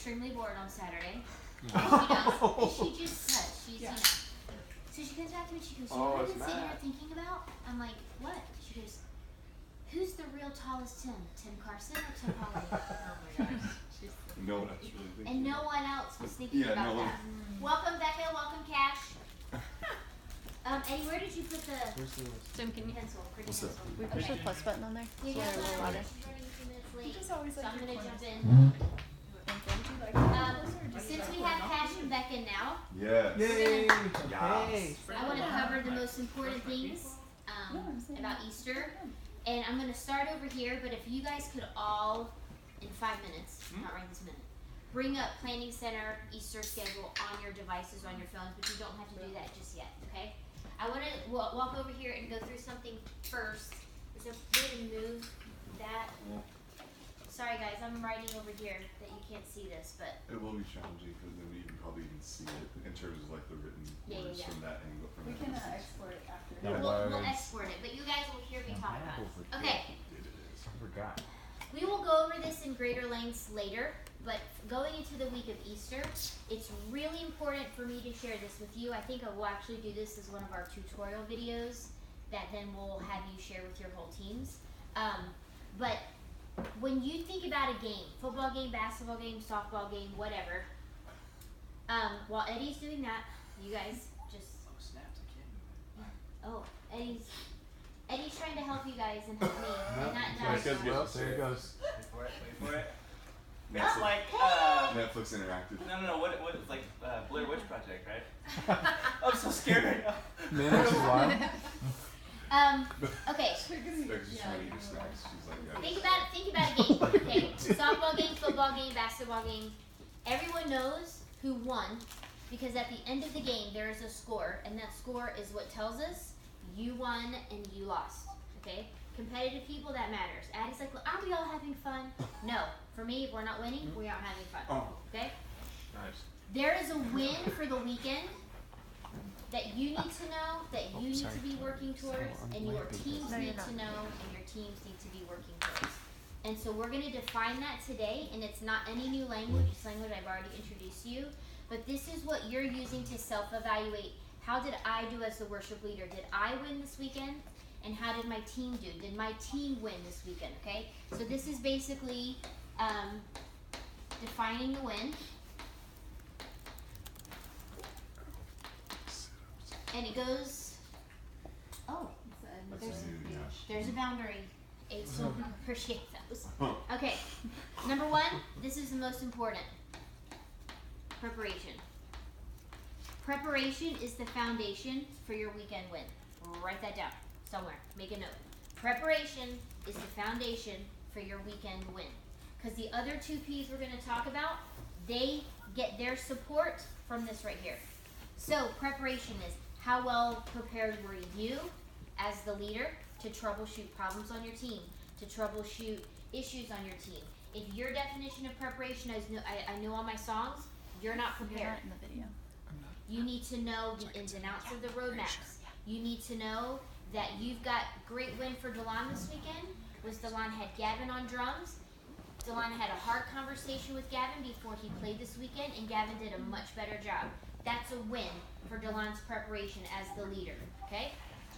extremely bored on Saturday. And she just cuts. She's, So she comes back to me, she goes, you know what I've been sitting here thinking about? I'm like, what? She goes, who's the real tallest Tim? Tim Carson or Tim Holly? Oh my gosh. No one else really thinking. And no one else was thinking about that. Welcome, Becca. Welcome, Cash. Eddie, where did you put the pencil? What's up? We push the plus button on there. Yeah, So they're a little louder. So I'm going to jump in. Since we have Cash and Becca now, Yes. I want to cover the most important things about Easter. And I'm going to start over here, but if you guys could all, in 5 minutes, not right this minute, bring up Planning Center Easter schedule on your devices, on your phones, but you don't have to do that just yet, okay? I want to walk over here and go through something first. Is there a way to move that? Sorry guys, I'm writing over here that you can't see this, but it will be challenging because then we can probably even see it in terms of like the written words from that angle. We can export it after. We'll export it, but you guys will hear me talk about it. Okay. I forgot. We will go over this in greater lengths later, but going into the week of Easter, it's really important for me to share this with you. I think I will actually do this as one of our tutorial videos that then we'll have you share with your whole teams. But when you think about a game, football game, basketball game, softball game, whatever, while Eddie's doing that, you guys just... Oh, Eddie's trying to help you guys and help me. And not There it goes. Wait for it. Netflix, Like, Netflix Interactive. no, what it's like Blair Witch Project, right? I'm so scared right now. Man, that's wild. Okay. Beck's just trying to eat snacks. She's like, Think about a game. Okay. Softball game, football game, basketball game. Everyone knows who won because at the end of the game there is a score, and that score is what tells us you won and you lost. Okay? Competitive people, that matters. Addie's like, well, aren't we all having fun? No. For me, if we're not winning, we aren't having fun. Okay? Nice. There is a win for the weekend that you need to know, that you need to be working towards, and your teams need to know, and your teams need to be working towards. And so we're going to define that today, and it's not any new language, it's language I've already introduced to you, but this is what you're using to self-evaluate. How did I do as the worship leader? Did I win this weekend? And how did my team do? Did my team win this weekend, okay? So this is basically defining the win. And it goes, there's a boundary. So appreciate those. Okay, number one, this is the most important. Preparation. Preparation is the foundation for your weekend win. Write that down somewhere. Make a note. Preparation is the foundation for your weekend win. Because the other two P's we're going to talk about, they get their support from this right here. So preparation is how well prepared were you as the leader to troubleshoot problems on your team, to troubleshoot issues on your team. If your definition of preparation is I know all my songs, you're not prepared. You're not in the video. You need to know the ins and outs of the roadmaps. You need to know that you've got great win for DeLon this weekend. DeLon had Gavin on drums. DeLon had a hard conversation with Gavin before he played this weekend, and Gavin did a much better job. That's a win for DeLon's preparation as the leader, okay?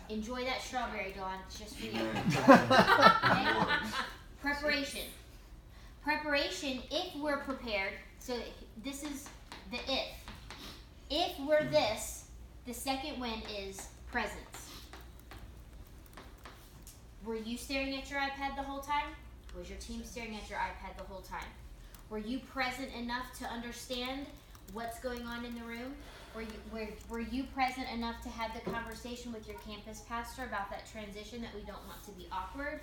Enjoy that strawberry, DeLon. It's just for you. Okay? Preparation. Preparation, if we're prepared, so this is the if. If we're this, the second win is presence. Were you staring at your iPad the whole time? Was your team staring at your iPad the whole time? Were you present enough to understand what's going on in the room? Were you present enough to have the conversation with your campus pastor about that transition that we don't want to be awkward?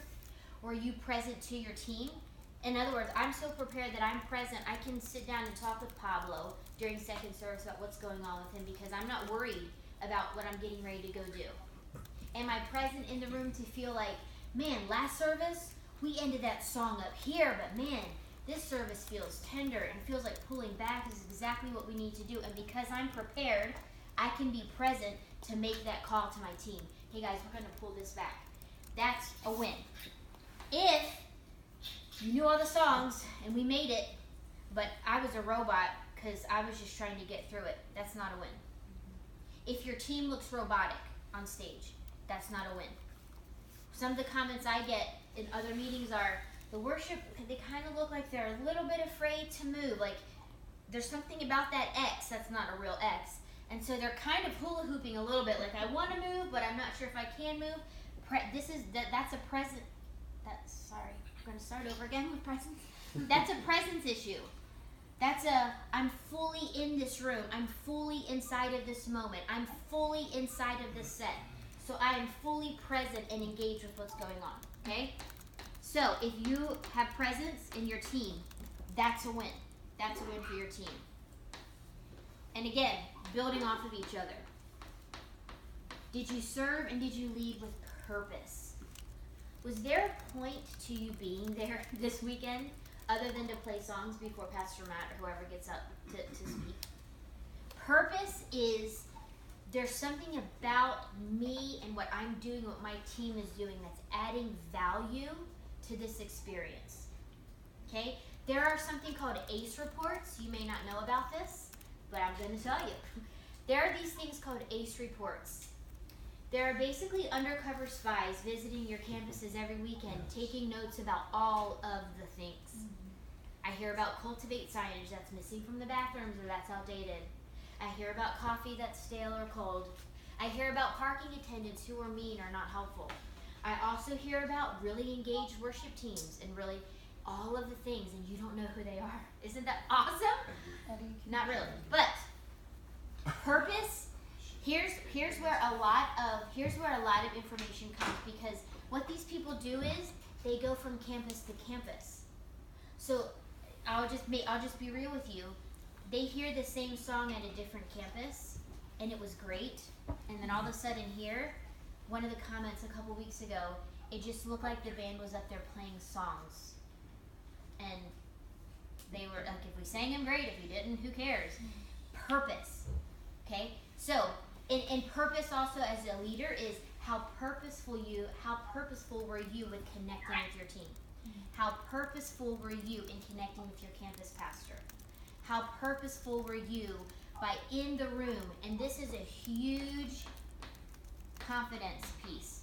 Were you present to your team? In other words, I'm so prepared that I'm present. I can sit down and talk with Pablo during second service about what's going on with him because I'm not worried about what I'm getting ready to go do. Am I present in the room to feel like, man, last service, we ended that song up here, but man, this service feels tender and feels like pulling back is exactly what we need to do. And because I'm prepared, I can be present to make that call to my team. Hey guys, we're going to pull this back. That's a win. If you knew all the songs and we made it, but I was a robot because I was just trying to get through it. That's not a win. If your team looks robotic on stage, that's not a win. Some of the comments I get in other meetings are, the worship, they kind of look like they're a little bit afraid to move. Like, there's something about that X that's not a real X. And so they're kind of hula hooping a little bit. Like, I want to move, but I'm not sure if I can move. That's a present. Sorry, I'm going to start over again with presence. That's a presence issue. I'm fully in this room. I'm fully inside of this moment. I'm fully inside of this set. So I am fully present and engaged with what's going on, okay? So if you have presence in your team, that's a win. That's a win for your team. And again, building off of each other. Did you serve and did you lead with purpose? Was there a point to you being there this weekend other than to play songs before Pastor Matt or whoever gets up to speak? Purpose is, there's something about me and what I'm doing, what my team is doing, that's adding value to this experience. Okay? There are something called ACE reports. You may not know about this, but I'm going to tell you. There are these things called ACE reports. There are basically undercover spies visiting your campuses every weekend, taking notes about all of the things. I hear about Cultivate signage that's missing from the bathrooms or that's outdated. I hear about coffee that's stale or cold. I hear about parking attendants who are mean or not helpful. I also hear about really engaged worship teams and really all of the things, and you don't know who they are. Isn't that awesome? Not really. But purpose, here's where a lot of information comes, because what these people do is they go from campus to campus. So I'll just be real with you. They hear the same song at a different campus, and it was great. And then all of a sudden here, one of the comments a couple weeks ago, it just looked like the band was up there playing songs. And they were like, if we sang them, great. If we didn't, who cares? Purpose. Okay? So, and purpose also as a leader is how purposeful were you with connecting with your team? How purposeful were you in connecting with your campus pastor? How purposeful were you by in the room? And this is a huge confidence piece.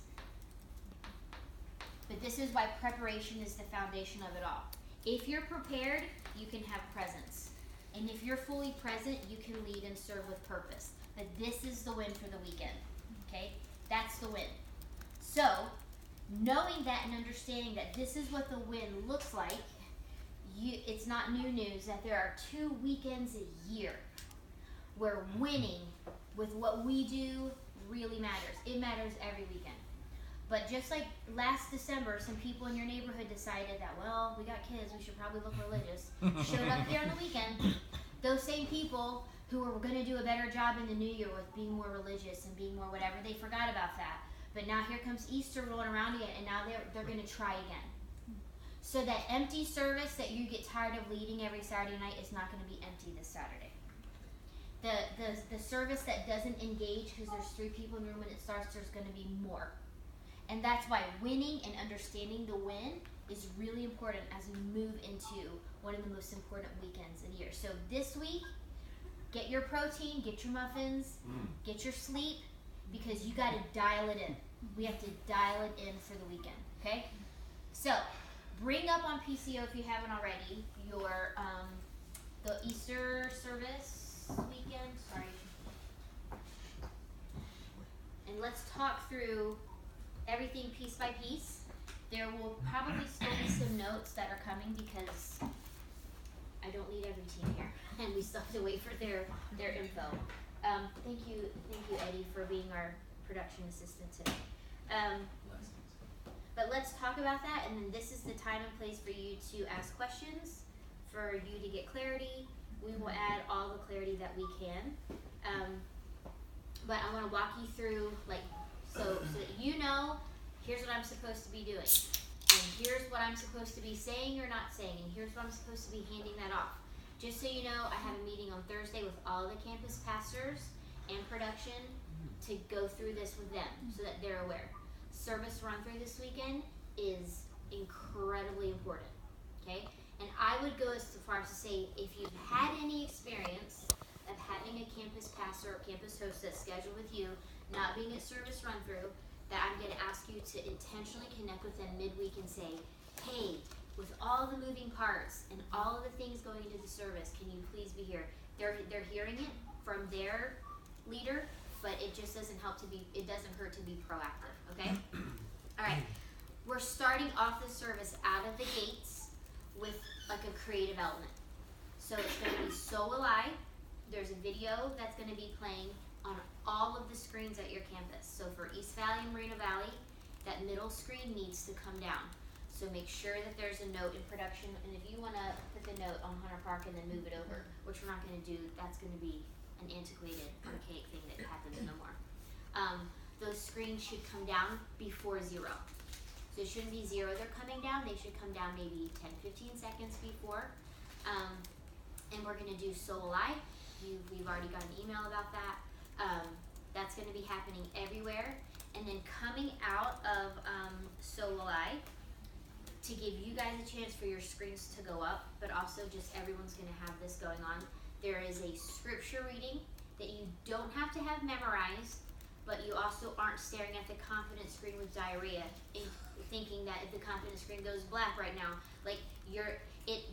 But this is why preparation is the foundation of it all. If you're prepared, you can have presence. And if you're fully present, you can lead and serve with purpose. But this is the win for the weekend. Okay? That's the win. So, knowing that and understanding that this is what the win looks like, it's not new news that there are 2 weekends a year where winning with what we do really matters. It matters every weekend. But just like last December, some people in your neighborhood decided that, well, we got kids, we should probably look religious, showed up there on the weekend. Those same people who were going to do a better job in the new year with being more religious and being more whatever, they forgot about that. But now here comes Easter rolling around again, and now they're going to try again. So that empty service that you get tired of leading every Saturday night is not going to be empty this Saturday. The service that doesn't engage because there's 3 people in the room when it starts, there's going to be more. And that's why winning and understanding the win is really important as we move into one of the most important weekends in the year. So this week, get your protein, get your muffins, get your sleep, because you got to dial it in. We have to dial it in for the weekend, okay? So, bring up on PCO if you haven't already your the Easter service weekend. Sorry. And let's talk through everything piece by piece. There will probably still be some notes that are coming because I don't lead every team here, and we still have to wait for their info. Thank you, Eddie, for being our production assistant today. But let's talk about that, and then this is the time and place for you to ask questions, for you to get clarity. We will add all the clarity that we can. But I want to walk you through, so that you know, here's what I'm supposed to be doing. And here's what I'm supposed to be saying or not saying. And here's what I'm supposed to be handing that off. Just so you know, I have a meeting on Thursday with all the campus pastors and production to go through this with them so that they're aware. Service run through this weekend is incredibly important. Okay? And I would go as far as to say, if you've had any experience of having a campus pastor or campus host that's scheduled with you, not being at service run through, that I'm going to ask you to intentionally connect with them midweek and say, hey, with all the moving parts and all of the things going into the service, can you please be here? They're hearing it from their leader, but it just doesn't hurt to be proactive, okay? All right, we're starting off the service out of the gates with like a creative element. So it's going to be So Will I. There's a video that's going to be playing on all of the screens at your campus. So for East Valley and Moreno Valley, that middle screen needs to come down. So make sure that there's a note in production, and if you want to put the note on Hunter Park and then move it over, which we're not going to do, that's going to be an antiquated, archaic thing that happens no more. Those screens should come down before 0. So it shouldn't be 0 they're coming down, they should come down maybe 10-15 seconds before. And we're going to do So Will I. We've already got an email about that. That's going to be happening everywhere. And then coming out of So Will I, to give you guys a chance for your screens to go up, but also just everyone's going to have this going on. There is a scripture reading that you don't have to have memorized, but you also aren't staring at the confidence screen with diarrhea and thinking that if the confidence screen goes black right now, like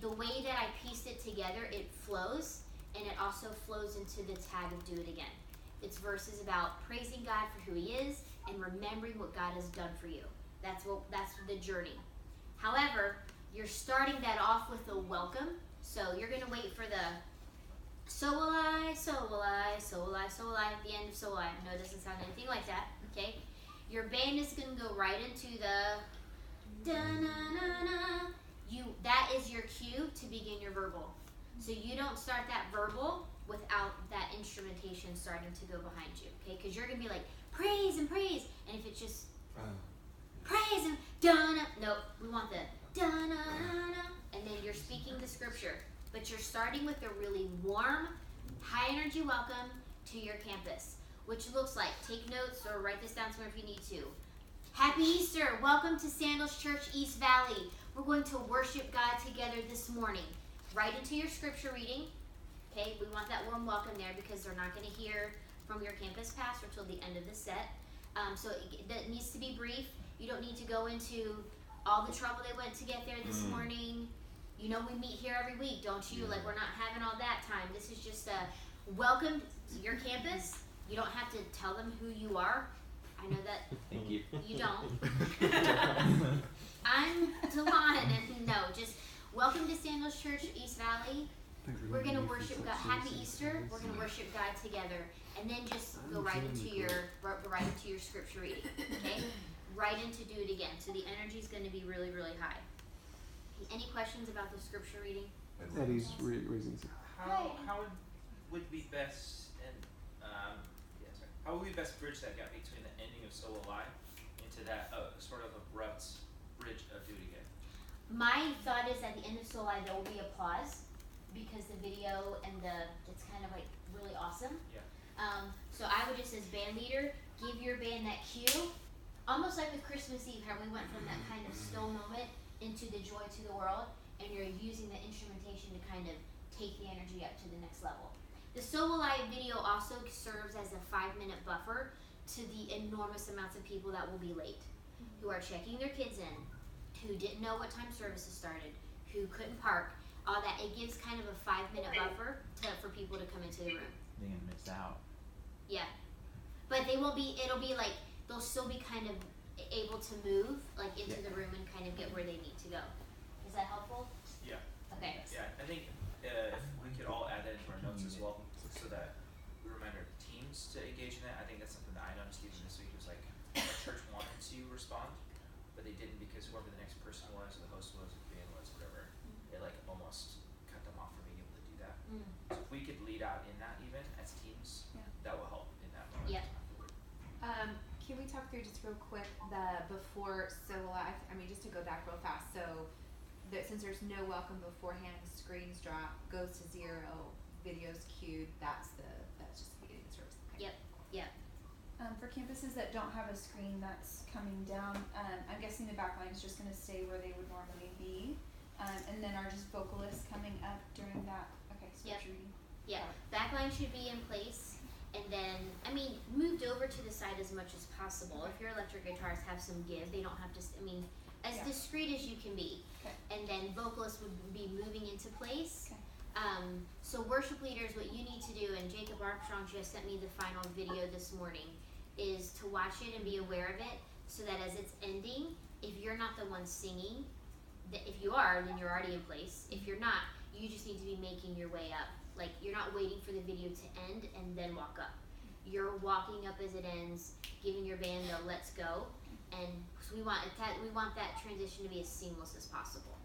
the way that I pieced it together, it flows, and it also flows into the tag of Do It Again. It's verses about praising God for who He is and remembering what God has done for you. That's the journey. However, you're starting that off with a welcome, so you're going to wait for the So will I, so will I, so will I, so will I, at the end of So will I. No, it doesn't sound anything like that, okay? Your band is going to go right into the da-na-na-na. That is your cue to begin your verbal. So you don't start that verbal without that instrumentation starting to go behind you, okay? Because you're going to be like, praise and praise. And if it's just praise and da-na, nope, we want the da-na-na-na. And then you're speaking the scripture. But you're starting with a really warm, high energy welcome to your campus, which looks like, take notes or write this down somewhere if you need to. Happy Easter! Welcome to Sandals Church East Valley. We're going to worship God together this morning. Right into your scripture reading. Okay, we want that warm welcome there because they're not going to hear from your campus pastor until the end of the set. So that needs to be brief. You don't need to go into all the trouble they went to get there this morning. You know we meet here every week, don't you? Like, we're not having all that time. This is just a welcome to your campus. You don't have to tell them who you are. I know that Thank you. you don't. I'm Talon, and no, just welcome to Sandals Church East Valley. We're going to worship God. Happy Easter. We're going to worship God together. And then just go right into your scripture reading, okay? Right into Do It Again. So the energy is going to be really, really high. Any questions about the scripture reading? Eddie's raising some. How would we best how would we best bridge that gap between the ending of So Will I into that sort of abrupt bridge of Do It Again? My thought is at the end of So Will I there will be applause because the video and it's kind of like really awesome. Yeah. So I would just as band leader give your band that cue, almost like with Christmas Eve, how we went from that kind of still moment into the joy to the world, and you're using the instrumentation to kind of take the energy up to the next level. The So Will I video also serves as a 5-minute buffer to the enormous amounts of people that will be late, who are checking their kids in, who didn't know what time services started, who couldn't park, all that. It gives kind of a 5-minute buffer for people to come into the room. They're gonna miss out. Yeah. But they won't be, it'll be like, they'll still be kind of able to move like into the room and kind of get where they need to go. Is that helpful? Yeah. Okay. Yeah, I think if we could all add that into our notes as well, so that we remind our teams to engage in that. I think that's something that I noticed even this week. Was like our church wanted to respond, but they didn't because whoever the next person was, or the host was, or the band was, whatever, it like almost cut them off from being able to do that. So if we could lead out in that even as teams, that will help in that moment. Yeah. Can we talk through just real quick the before So Will I? I mean, just to go back real fast. So, since there's no welcome beforehand, screens drop, goes to 0, videos queued. That's just the beginning of the service. Okay. Yep. For campuses that don't have a screen that's coming down, I'm guessing the backline is just going to stay where they would normally be. And then are just vocalists coming up during that? Okay, so Yep. it's reading. Yeah, backline should be in place, and then, I mean, moved over to the side as much as possible. If your electric guitars have some give, they don't have to, as Yeah. discreet as you can be. Okay. And then vocalists would be moving into place. Okay. So worship leaders, what you need to do, and Jacob Armstrong just sent me the final video this morning, is to watch it and be aware of it, so that as it's ending, if you're not the one singing, if you are, then you're already in place. If you're not, you just need to be making your way up. Like, you're not waiting for the video to end and then walk up. You're walking up as it ends, giving your band a let's go, and so we want that transition to be as seamless as possible.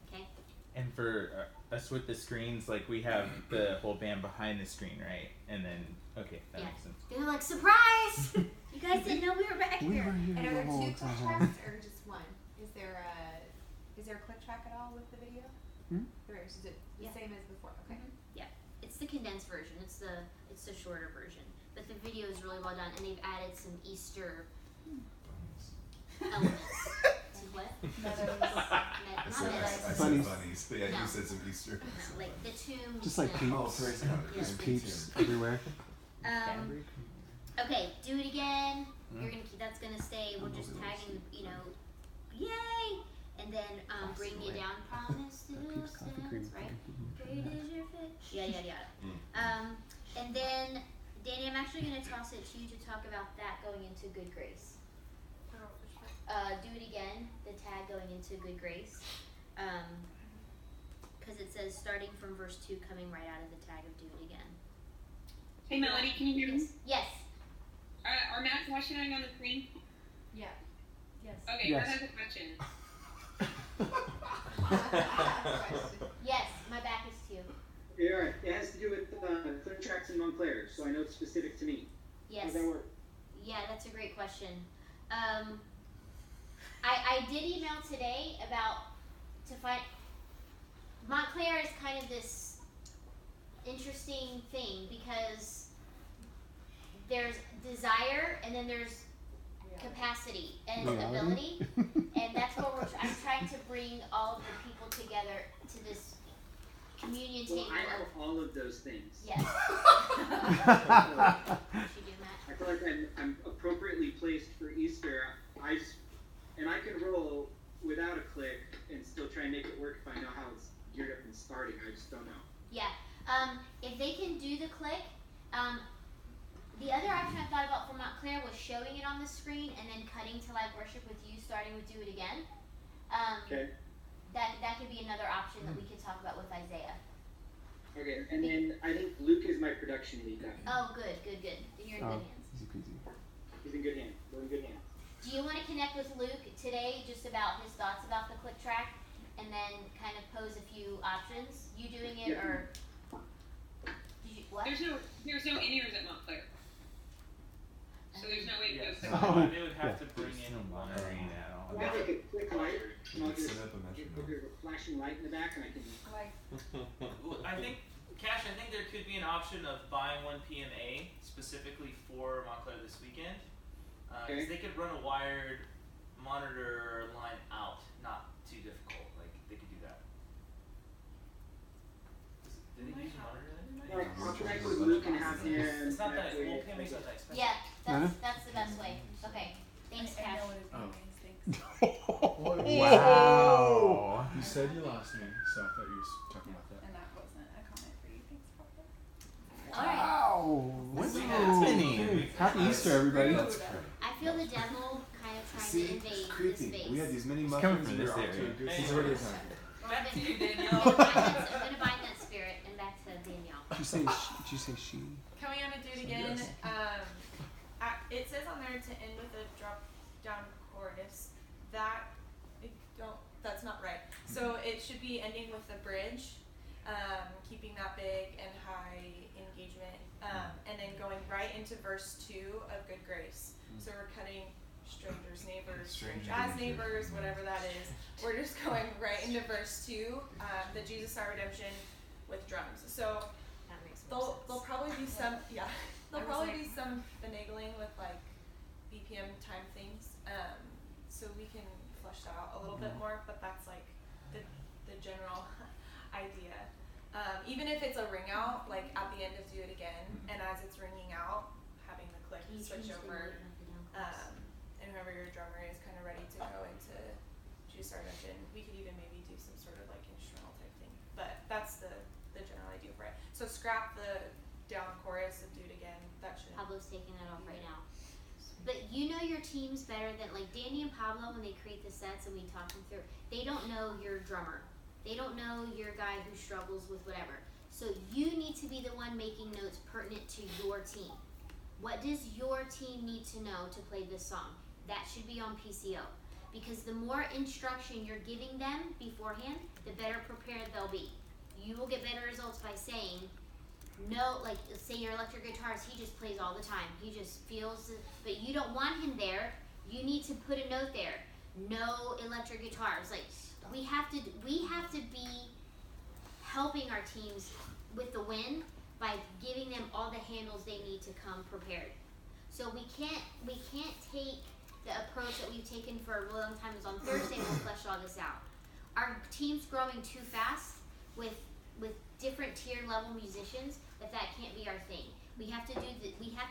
Okay? And for us with the screens, like we have the whole band behind the screen, right? And then, okay, that Yeah. makes sense. They're like, surprise! You guys didn't know we were back We here. were here And are the there whole two click time. tracks or just one? Is there a click track at all with the video? Hmm? Or is it the Yeah. same as before? Okay. It's the condensed version. It's the shorter version. But the video is really well done, and they've added some Easter elements. To what? Meadows. I said Bunnies. bunnies, but yeah, No. you said some Easter. No, like the tomb. Just like you know. Oh, praise God. Yeah. There's peeps everywhere. Okay, do it again. Mm. You're gonna keep. That's gonna stay. We're just tagging. Yay! And then bring you down. Promise to Peeps coffee cream. stand, right? Great is your faith. Yada yada yada. And then Danny, I'm actually gonna toss it to you to talk about that going into good grace. Do it again. The tag going into good grace. Because it says starting from verse 2, coming right out of the tag of do it again. Hey Melody, can you hear me? Yes. Are Matt and Josh showing on the screen? Yeah. Yes. Okay, Yes. Matt has a question. Yes. My back is to you. Yeah, right. It has to do with click tracks in Montclair, so I know it's specific to me. How Yes. does that work? Yeah, that's a great question. I did email today to find Montclair is kind of this interesting thing because there's desire and then there's capacity and Reality? ability, and that's what I'm trying to bring all of the people together to this communion Well, table. I have all of those things. Yes. She do that. I feel like I'm appropriately placed for Easter. And I can roll without a click and still try and make it work if I know how it's geared up and starting. I just don't know. Yeah. If they can do the click, the other option I thought about for Montclair was showing it on the screen and then cutting to live worship with you, starting with Do It Again. Okay. That could be another option that we could talk about with Isaiah. Okay. And then I think Luke is my production lead guy. Oh, good. Then you're in Oh, good hands. easy peasy. He's in good hands. We're in good hands. Do you want to connect with Luke today just about his thoughts about the click track and then kind of pose a few options? You doing it Yeah. or did you what? There's no in-ears at Montclair. So there's no way to go. Yeah, so Oh, they would have yeah. to bring in monitoring that all. I'll get like a quick light. And I'll Set just up a metronome. there's a flashing light in the back, and I can. I think, Cash, I think there could be an option of buying one PMA specifically for Montclair this weekend. Okay. Because they could run a wired monitor line out, not too difficult. Like, they could do that. Did they use a monitor then? I'll connect with Luke and have him. It's not that, way- well, PMA's not that expensive. Yeah, Huh? that's the best way. Okay. Thanks, I Cash. know what his name is. Thanks. Wow. You said you lost me, so I thought you were talking about that. And that wasn't a comment for you. Thanks, Papa. Alright. Wow. What's Whoa. happening? Happy Easter, everybody. I feel the devil kind of trying See, to invade it's this creepy. space. We had these mini It's coming muffins. from we were this off to a area. good Hey, start. Back to you, I'm Danielle. gonna bind that spirit and back to Danielle. Did you say she? Coming on to Do It Again, it says on there to end with a drop down chorus. That's not right. So it should be ending with the bridge, keeping that big and high engagement, and then going right into verse 2 of Good Grace. So we're cutting strangers, neighbors, Stranger as danger. neighbors, whatever that is. We're just going right into verse 2, the Jesus Our Redemption with drums. So That makes more there'll sense. probably be some there'll I was probably like- be some finagling with like BPM time things, so we can flush that out a little bit more. But that's like the general idea. Even if it's a ring out, like at the end of Do It Again, and as it's ringing out, having the click Can you switch change the over, volume up and down, please? and whoever your drummer is kind of ready to go into Juice Sargent. We could even maybe do some sort of like instrumental type thing, but that's the general idea for it. So scrap the down chorus and Do It Again. That should. Pablo's taking that off right now. But you know your teams better than, like, Danny and Pablo, when they create the sets and we talk them through, they don't know your drummer. They don't know your guy who struggles with whatever. So you need to be the one making notes pertinent to your team. What does your team need to know to play this song? That should be on PCO. Because the more instruction you're giving them beforehand, the better prepared they'll be. You will get better results by saying, no, like, say your electric guitarist, he just plays all the time. He just feels it, but you don't want him there. You need to put a note there. No electric guitars. Like, we have to be helping our teams with the win by giving them all the handles they need to come prepared. So we can't take the approach that we've taken for a really long time is on Thursday we'll flesh all this out. Our team's growing too fast with different tier level musicians that can't be our thing. We have to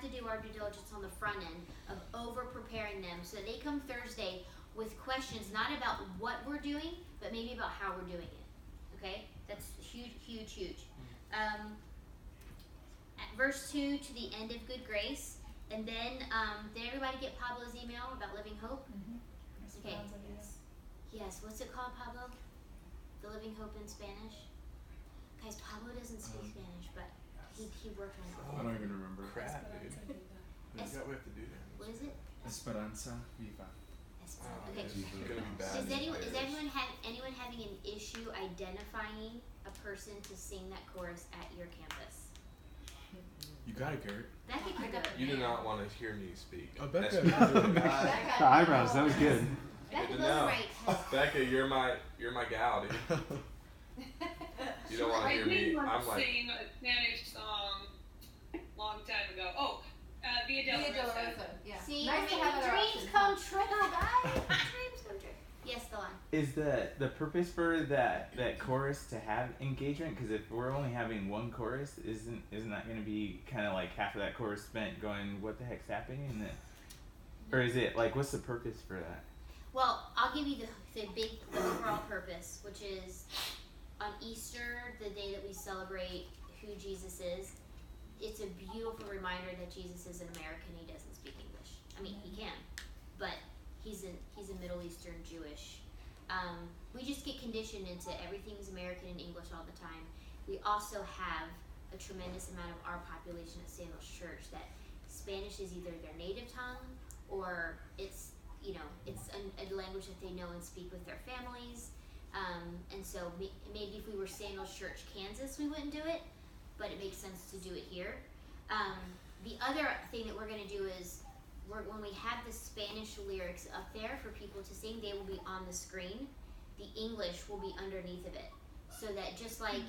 do our due diligence on the front end of over preparing them so that they come Thursday with questions not about what we're doing, but maybe about how we're doing it. Okay? That's huge. At verse 2 to the end of Good Grace, and then did everybody get Pablo's email about Living Hope? Okay. Yes. What's it called, Pablo? The Living Hope in Spanish. Guys, Pablo doesn't speak Spanish, but he worked on it before. I don't even remember. Crap, dude. What do we have to do then? What is it? Esperanza Viva. Okay. It's gonna be bad. Is in anyone having an issue identifying a person to sing that chorus at your campus? You got it, Garrett. Becca picked up. You do not want to hear me speak. Oh, Becca. The eyebrows, that was good. Becca No. Boatwright. Becca, you're my gal, dude. You don't want to hear me. I'm like, sing a Spanish song long time ago. Oh, Via Del Rosa. Yeah. See, Nice to you're have making other dreams options. come true, guys. Dreams come true. Yes, Delon. Is the purpose for that chorus to have engagement? Because if we're only having one chorus, isn't that going to be kind of like half of that chorus spent going, what the heck's happening? And then, or is it like, what's the purpose for that? Well, I'll give you the overall purpose, which is on Easter, the day that we celebrate who Jesus is. It's a beautiful reminder that Jesus is an American. He doesn't speak English. I mean, he can, but he's a Middle Eastern Jewish. We just get conditioned into everything's American and English all the time. We also have a tremendous amount of our population at Sandals Church that Spanish is either their native tongue or it's a language that they know and speak with their families. And so maybe if we were Sandals Church, Kansas, we wouldn't do it, but it makes sense to do it here. The other thing that we're going to do is when we have the Spanish lyrics up there for people to sing, they will be on the screen. The English will be underneath of it. So that just like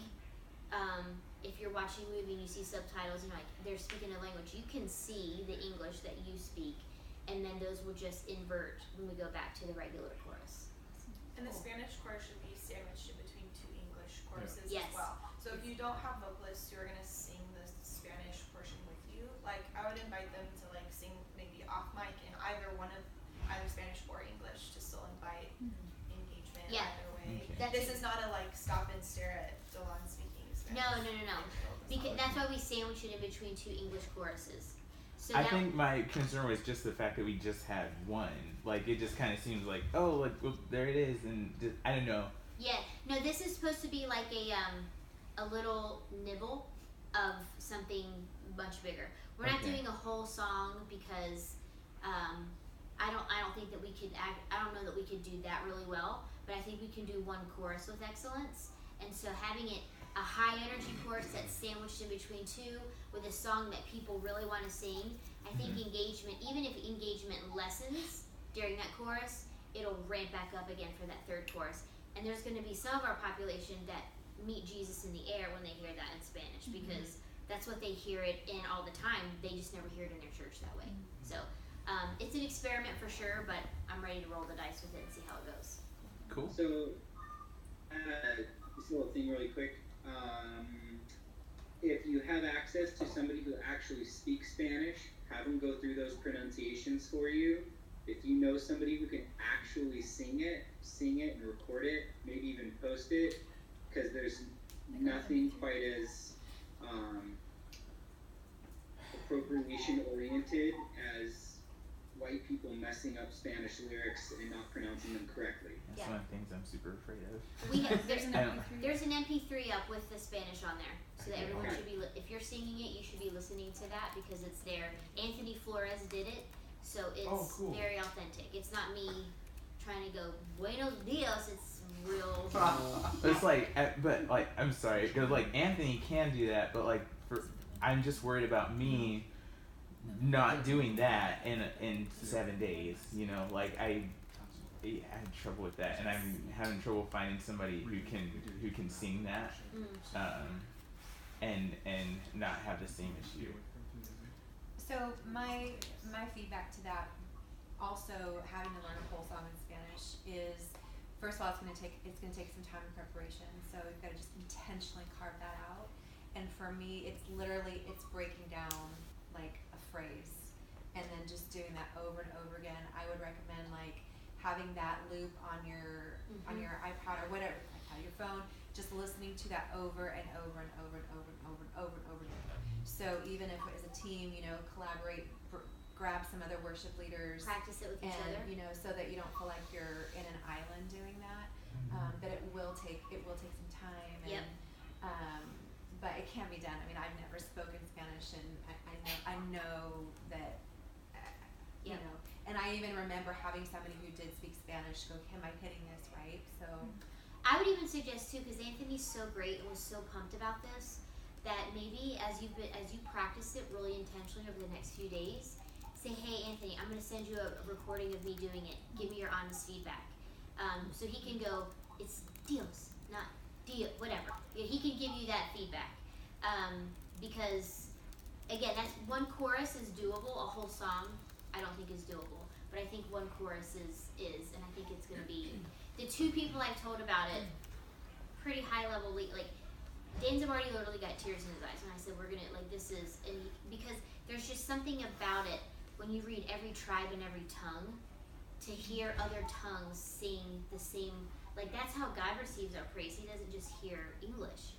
if you're watching a movie and you see subtitles and like they're speaking a language, you can see the English that you speak, and then those will just invert when we go back to the regular chorus. And the Spanish chorus should be sandwiched in between two English choruses Yes. as well. So if you don't have vocalists who are gonna sing the Spanish portion with you, like I would invite them to like sing maybe off mic in either Spanish or English to still invite engagement Yeah. either way. Okay. This is not a like stop and stare at Delon speaking Spanish. No. Because that's why we sandwich it in between two English choruses. So I that think my concern was just the fact that we just had one. Like, it just kind of seems like, oh, like, whoop, there it is, and just, I don't know. Yeah, no, this is supposed to be like a little nibble of something much bigger. We're not Okay. doing a whole song because I don't think that we could I don't know that we could do that really well, but I think we can do one chorus with excellence. And so having it a high energy chorus that's sandwiched in between two with a song that people really want to sing, I think engagement, even if engagement lessens during that chorus, it'll ramp back up again for that third chorus. And there's going to be some of our population that meet Jesus in the air when they hear that in Spanish because that's what they hear it in all the time. They just never hear it in their church that way. So it's an experiment for sure, but I'm ready to roll the dice with it and see how it goes. Cool. So, this little thing really quick. If you have access to somebody who actually speaks Spanish, have them go through those pronunciations for you. If you know somebody who can actually sing it and record it, maybe even post it, because there's nothing quite as appropriation oriented as white people messing up Spanish lyrics and not pronouncing them correctly. That's one of the things I'm super afraid of. There's an MP3 up with the Spanish on there, so that everyone should be. If you're singing it, you should be listening to that because it's there. Anthony Flores did it, so it's very authentic. It's not me trying to go Buenos Dias. It's real. It's like, but like, I'm sorry, because like Anthony can do that, but like I'm just worried about me not doing that in 7 days. You know, like I had trouble with that, and I'm having trouble finding somebody who can sing that, and not have the same issue. So my feedback to that, also having to learn a whole song in Spanish, is first of all it's gonna take some time and preparation. So we've got to just intentionally carve that out. And for me, it's breaking down like a phrase, and then just doing that over and over again. I would recommend like having that loop on your iPod or whatever, your phone, just listening to that over and over and over and over and over and over and over again. So even if as a team, collaborate, grab some other worship leaders, practice it with each other, so that you don't feel like you're in an island doing that. But it will take some time. And, but it can be done. I mean, I've never spoken Spanish, and I know that, you know. And I even remember having somebody who did speak Spanish go, "Am I hitting this right?" So. I would even suggest too, because Anthony's so great and was so pumped about this, that maybe as you practice it really intentionally over the next few days, say, "Hey Anthony, I'm going to send you a recording of me doing it. Give me your honest feedback." So he can go, "It's Dios, not Dio," whatever. He can give you that feedback, because again, that's one chorus is doable. A whole song, I don't think is doable, but I think one chorus is, and I think it's going to be. The two people I've told about it, pretty high level, like Dan Zamardi literally got tears in his eyes when I said we're gonna because there's just something about it when you read every tribe and every tongue, to hear other tongues sing the same, like that's how God receives our praise. He doesn't just hear English,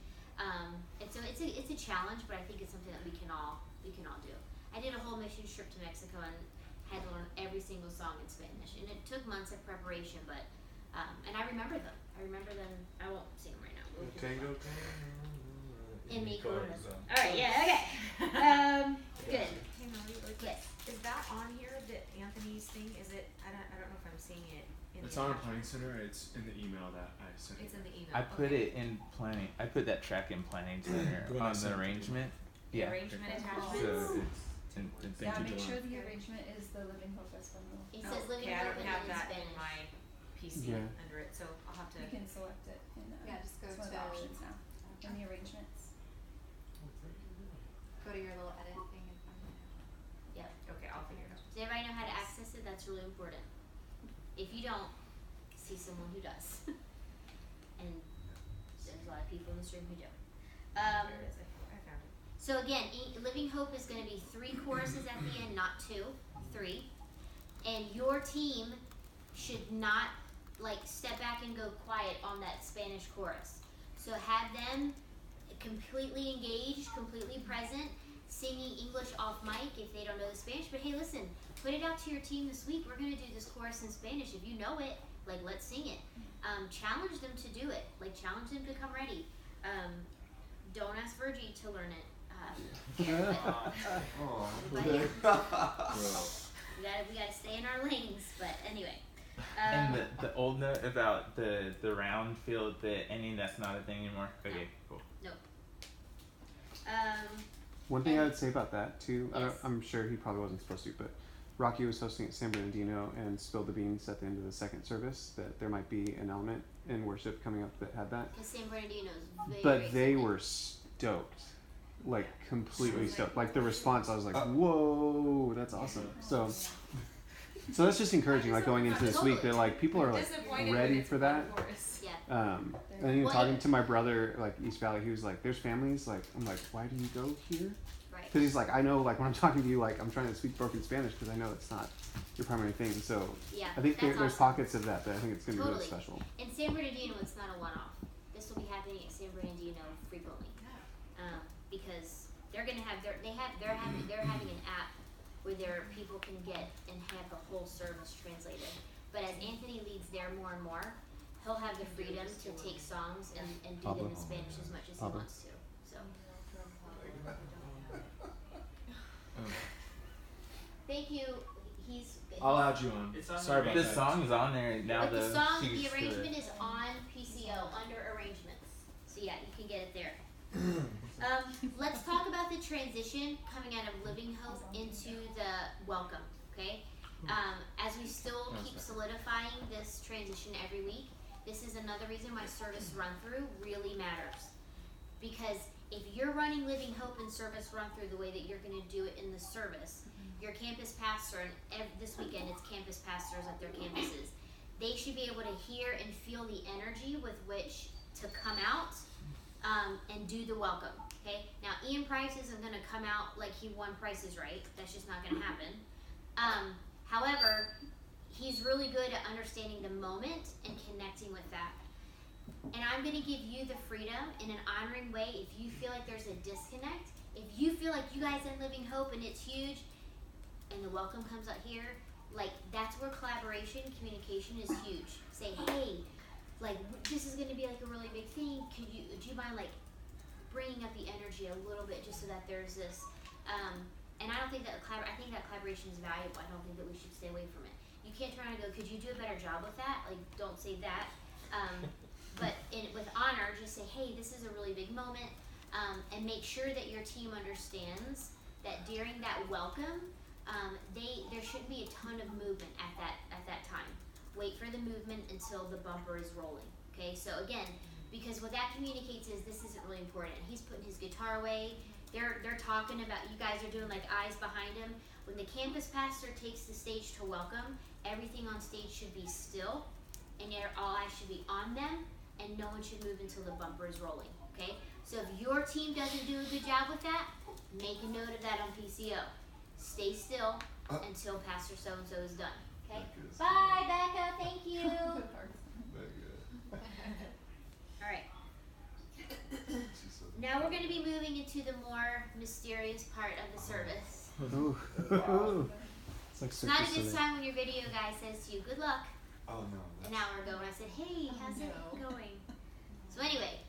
and so it's a challenge, but I think it's something that we can all do. I did a whole mission trip to Mexico and had to learn every single song in Spanish, and it took months of preparation, but. And I remember them. I won't sing them right now. Tango. In mi corazón. All right. Yeah. Okay. Good. Hey Molly, really quick. Yes. Is that on here? That Anthony's thing? Is it? I don't know if I'm seeing it. It's on Planning Center. It's in the email that I sent. It's in the email. I put it in planning. I put that track in Planning Center on the arrangement. The arrangement attachments. So it's make sure the arrangement is the Living Hope Festival. It says Living I Hope don't have in that Spanish. in my PC under it, so I'll have to. You can select it in just go it's one of to the options now in the arrangements. Go to your little edit thing and find it. Yep. Okay, I'll figure it out. Does everybody know how to access it? That's really important. If you don't, see someone who does. And there's a lot of people in this room who don't. There it is. I found it. So again, Living Hope is going to be 3 choruses at the end, not 2, 3. And your team should not step back and go quiet on that Spanish chorus. So have them completely engaged, completely present, singing English off mic if they don't know the Spanish. But hey, listen, put it out to your team this week. We're going to do this chorus in Spanish. If you know it, let's sing it. Challenge them to do it. Challenge them to come ready. Don't ask Virgie to learn it. We gotta stay in our lanes, but anyway. And the old note about the round field, the ending, that's not a thing anymore? Okay, cool. Nope. One thing I would say about that too, Yes. I'm sure he probably wasn't supposed to, but Rocky was hosting at San Bernardino and spilled the beans at the end of the second service that there might be an element in worship coming up that had that. Because San Bernardino's very But they were stoked. Completely stoked. The response, I was like, whoa, that's awesome. So So that's just encouraging, like going into this week, that like people are like Disappointed when ready it's for one that. chorus. Yeah. And even talking to my brother, like East Valley, he was like, "There's families." Like, I'm like, "Why do you go here?" Right. Because he's like, "I know, like when I'm talking to you, like I'm trying to speak broken Spanish because I know it's not your primary thing." So Yeah, I think that's there's awesome. pockets of that I think it's gonna be really Totally. special. In San Bernardino, it's not a one-off. This will be happening at San Bernardino frequently, because they're having an app where their people can get and have the whole service translated. But as Anthony leads there more and more, he'll have the freedom to take songs and do them in Spanish as much as he wants to. So thank you. I'll add you on. It's on Sorry the about The that. song is on there now. But the song, sheets the to arrangement it. is on PCO under arrangements. So yeah, you can get it there. Let's talk about the transition coming out of Living Hope into the welcome, okay? As we still keep solidifying this transition every week, this is another reason why service run through really matters. Because if you're running Living Hope and service run through the way that you're going to do it in the service, your campus pastor, and this weekend it's campus pastors at their campuses, they should be able to hear and feel the energy with which to come out and do the welcome. Okay. Now Ian Price isn't going to come out like he won Price is Right. That's just not going to happen. However, he's really good at understanding the moment and connecting with that. And I'm going to give you the freedom in an honoring way. If you feel like there's a disconnect, if you feel like you guys in Living Hope and it's huge, and the welcome comes out here, like that's where collaboration, communication is huge. Say, hey, like this is going to be like a really big thing. Do you mind like bringing up the energy a little bit just so that there's this, and I don't think that I think that collaboration is valuable. I don't think that we should stay away from it. You can't turn around and go, could you do a better job with that? Like, don't say that. But with honor, just say, hey, this is a really big moment, and make sure that your team understands that during that welcome, there shouldn't be a ton of movement at that time. Wait for the movement until the bumper is rolling. Okay, so again, because what that communicates is this isn't really important. He's putting his guitar away. They're talking about, you guys are doing like eyes behind him. When the campus pastor takes the stage to welcome, everything on stage should be still, and yet all eyes should be on them, and no one should move until the bumper is rolling. Okay, so if your team doesn't do a good job with that, make a note of that on PCO. Stay still until Pastor so-and-so is done. Okay? Bye, Becca. Thank you. All right. Now we're going to be moving into the more mysterious part of the service. Ooh. It's like It's not a good Cirque du sign when your video guy says to you, good luck. Oh no. An hour ago when I said, hey, how's it going? So anyway,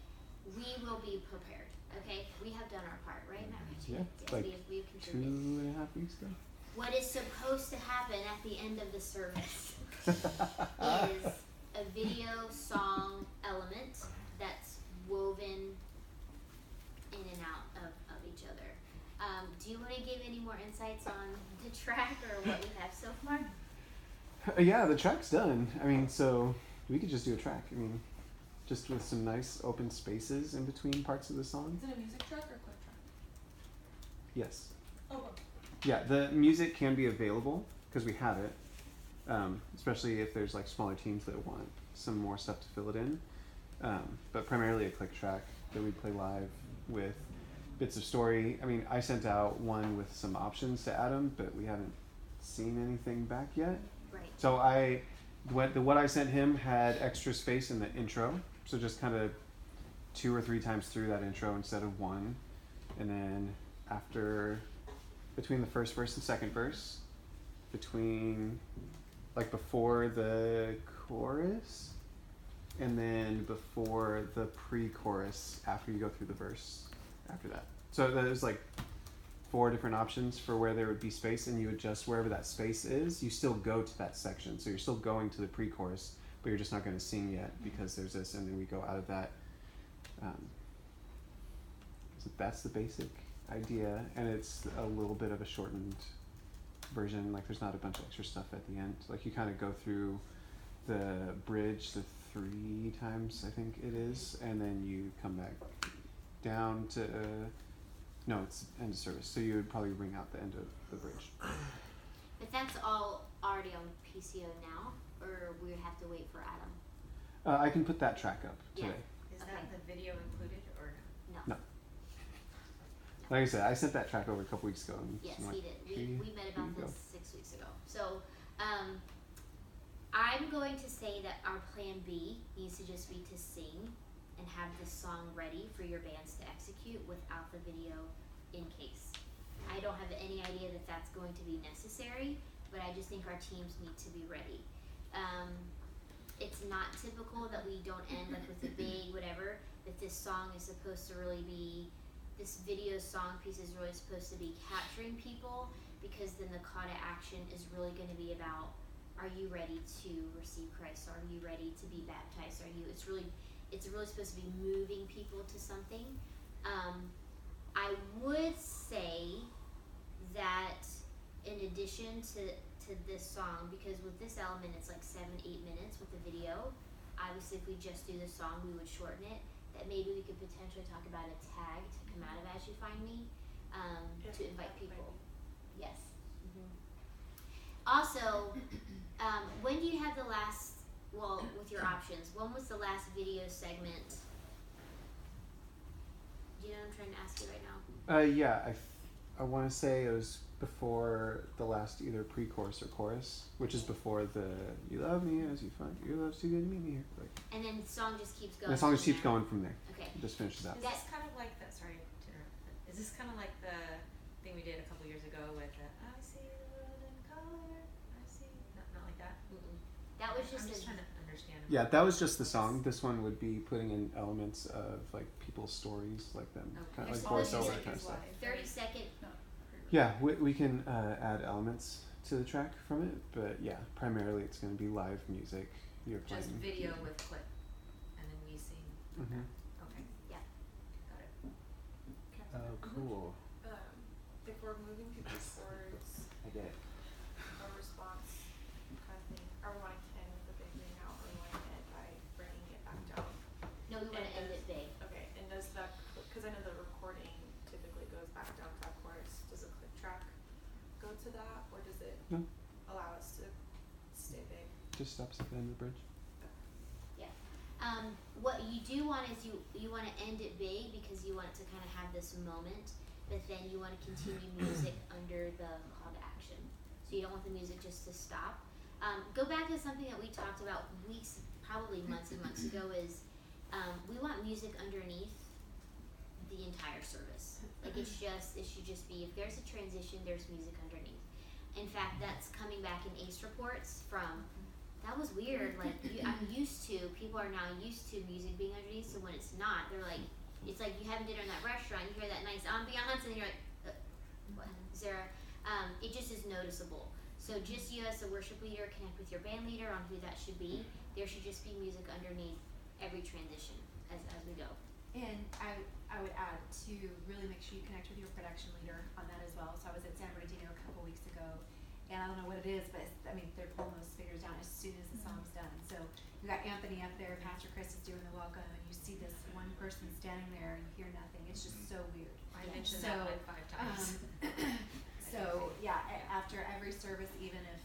we will be prepared. Okay? We have done our part, right, Matt? Yeah, Yes, like we have contributed. 2.5 weeks ago. What is supposed to happen at the end of the service is a video song element that's woven in and out of each other. Do you want to give any more insights on the track or what we have so far? Yeah, the track's done. I mean, so we could just do a track. I mean, just with some nice open spaces in between parts of the song. Is it a music track or clip track? Yes. Oh. Yeah, the music can be available because we have it, especially if there's like smaller teams that want some more stuff to fill it in. But primarily a click track that we play live with bits of story. I mean, I sent out one with some options to Adam, but we haven't seen anything back yet. Right. So what I sent him had extra space in the intro, so just kind of 2 or 3 times through that intro instead of one, and then between the first verse and second verse, before the chorus, and then before the pre-chorus after you go through the verse after that. So there's like 4 different options for where there would be space, and you adjust wherever that space is. You still go to that section, so you're still going to the pre-chorus, but you're just not going to sing yet because there's this, and then we go out of that. So that's the basic idea, and it's a little bit of a shortened version. Like there's not a bunch of extra stuff at the end. Like you kind of go through the bridge the 3 times, I think it is, and then you come back down to no, it's end of service, so you would probably ring out the end of the bridge. But that's all already on PCO now, or we have to wait for Adam? I can put that track up today. Is that the video included or no? No. Like I said, I sent that track over a couple weeks ago. And Yes, I'm he like, did. We met about here you go. this 6 weeks ago. So, I'm going to say that our plan B needs to just be to sing and have this song ready for your bands to execute without the video in case. I don't have any idea that that's going to be necessary, but I just think our teams need to be ready. It's not typical that we don't end like with a big whatever, that this song is supposed to really be, this video song piece is really supposed to be capturing people, because then the call to action is really going to be about, are you ready to receive Christ? Are you ready to be baptized? It's really supposed to be moving people to something. I would say that in addition to this song, because with this element it's like 7-8 minutes with the video, obviously if we just do the song we would shorten it, that maybe we could potentially talk about a tag to come out of As You Find Me, to invite people. Yes. Also, when do you have the last, with your options, when was the last video segment? Do you know what I'm trying to ask you right now? Yeah, I want to say it was before the last either pre-chorus or chorus, which is before the "You love me as you find your love's too good to meet me here." Like, and then the song just keeps going. the song just from keeps there. going from there. Okay. It just finishes out. Is this kind of like the, sorry to interrupt, but is this kind of like the thing we did a couple years ago with the I see the world in color, I see, not like that? That was just I'm just a- trying to understand. Yeah, that was just the song. This one would be putting in elements of like people's stories, like them, kind of like voiceover kind of stuff. 30-second. Yeah, we can add elements to the track from it, but yeah, primarily it's going to be live music. You're playing. Just video with clip, and then we sing. Mhm. Okay. Yeah. Got it. Oh, cool. If we're moving people towards I get it. a response kind of thing, are we wanting to end with the big ring out, or we want to end by bringing it back down? No, we want to end it big. Okay, and does that, because I know the recording typically goes back down to that chorus, does a click track go to that, or does it No. allow us to stay big? Just stops at the end of the bridge. Yeah. What you do want is you want to end it big because you want it to kind of have this moment, but then you want to continue music under the call to action. So you don't want the music just to stop. Go back to something that we talked about weeks, probably months and months ago, is we want music underneath the entire service. Like it should just be, if there's a transition, there's music underneath. In fact, that's coming back in ACE reports from, that was weird, like people are now used to music being underneath, so when it's not, they're like, it's like you having dinner in that restaurant, you hear that nice ambiance, and you're like, what, Zara? It just is noticeable. So just you as a worship leader, connect with your band leader on who that should be. There should just be music underneath every transition as we go. And I would add to really make sure you connect with your production leader on that as well. So I was at San Bernardino a couple weeks ago, and I don't know what it is, but they're pulling those figures down as soon as the song's done. So you got Anthony up there, Pastor Chris is doing the welcome, and you see this one person standing there and you hear nothing. It's just so weird. I mentioned that like 5 times. So yeah, after every service, even if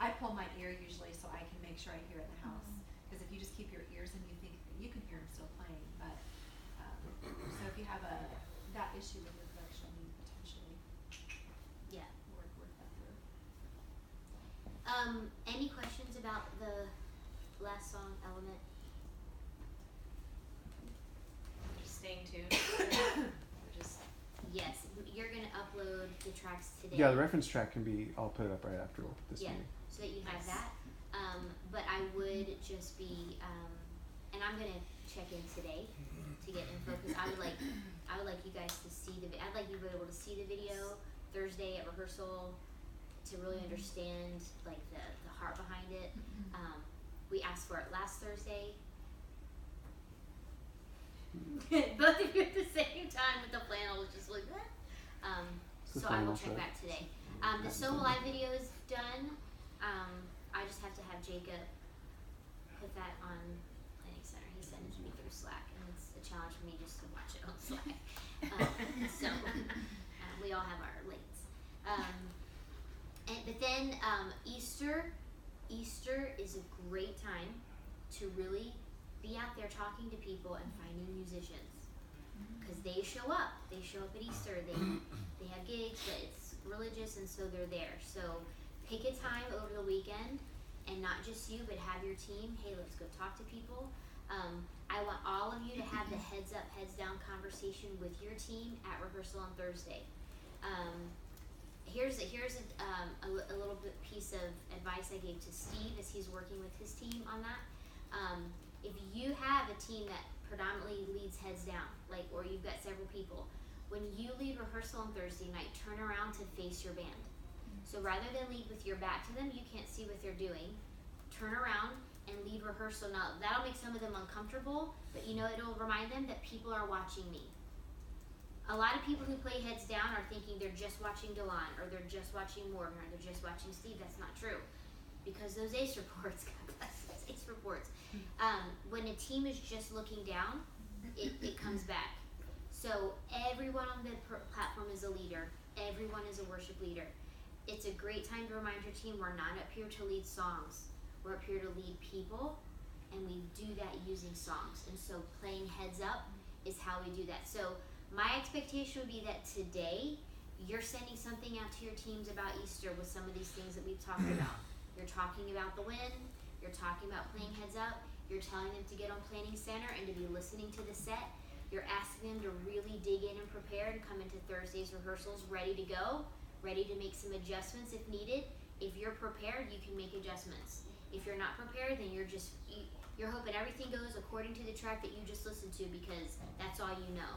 I pull my ear usually so I can make sure I hear it in the house, because if you just keep your ears and you think you can hear them still playing, but so if you have that issue with your production, you potentially work that through. Any questions about the last song element? Just staying tuned. Or just Yes, you're gonna upload the tracks today. Yeah, the reference track can be. I'll put it up right after this meeting. So that you have that. But I would just be, and I'm gonna check in today to get info, because I would like you guys to see I'd like you to be able to see the video Thursday at rehearsal to really understand like the heart behind it. We asked for it last Thursday. Both of you at the same time with the flannel was just like that. So I will check back today. The solo live video is done. I just have to have Jacob put that on Planning Center. He sent it to me through Slack, and it's a challenge for me just to watch it on Slack. So we all have our links. But then then Easter is a great time to really be out there talking to people and finding musicians, because they show up at Easter. They have gigs, but it's religious, and so they're there. So pick a time over the weekend, and not just you, but have your team. Hey, let's go talk to people. I want all of you to have the heads up, heads down conversation with your team at rehearsal on Thursday. Here's a little bit piece of advice I gave to Steve as he's working with his team on that. If you have a team that predominantly leads heads down, or you've got several people, when you leave rehearsal on Thursday night, turn around to face your band. So rather than lead with your back to them, you can't see what they're doing. Turn around and lead rehearsal. Now that'll make some of them uncomfortable, but it'll remind them that people are watching me. A lot of people who play heads down are thinking they're just watching Delon, or they're just watching Morgan, or they're just watching Steve. That's not true, because those ACE reports, God bless those ACE reports. When a team is just looking down, it comes back. So everyone on the platform is a leader. Everyone is a worship leader. It's a great time to remind your team we're not up here to lead songs. We're up here to lead people, and we do that using songs. And so playing heads up is how we do that. So my expectation would be that today you're sending something out to your teams about Easter with some of these things that we've talked about. You're talking about the win. You're talking about playing heads up. You're telling them to get on Planning Center and to be listening to the set. You're asking them to really dig in and prepare and come into Thursday's rehearsals ready to go, ready to make some adjustments if needed. If you're prepared, you can make adjustments. If you're not prepared, then you're hoping everything goes according to the track that you just listened to, because that's all you know.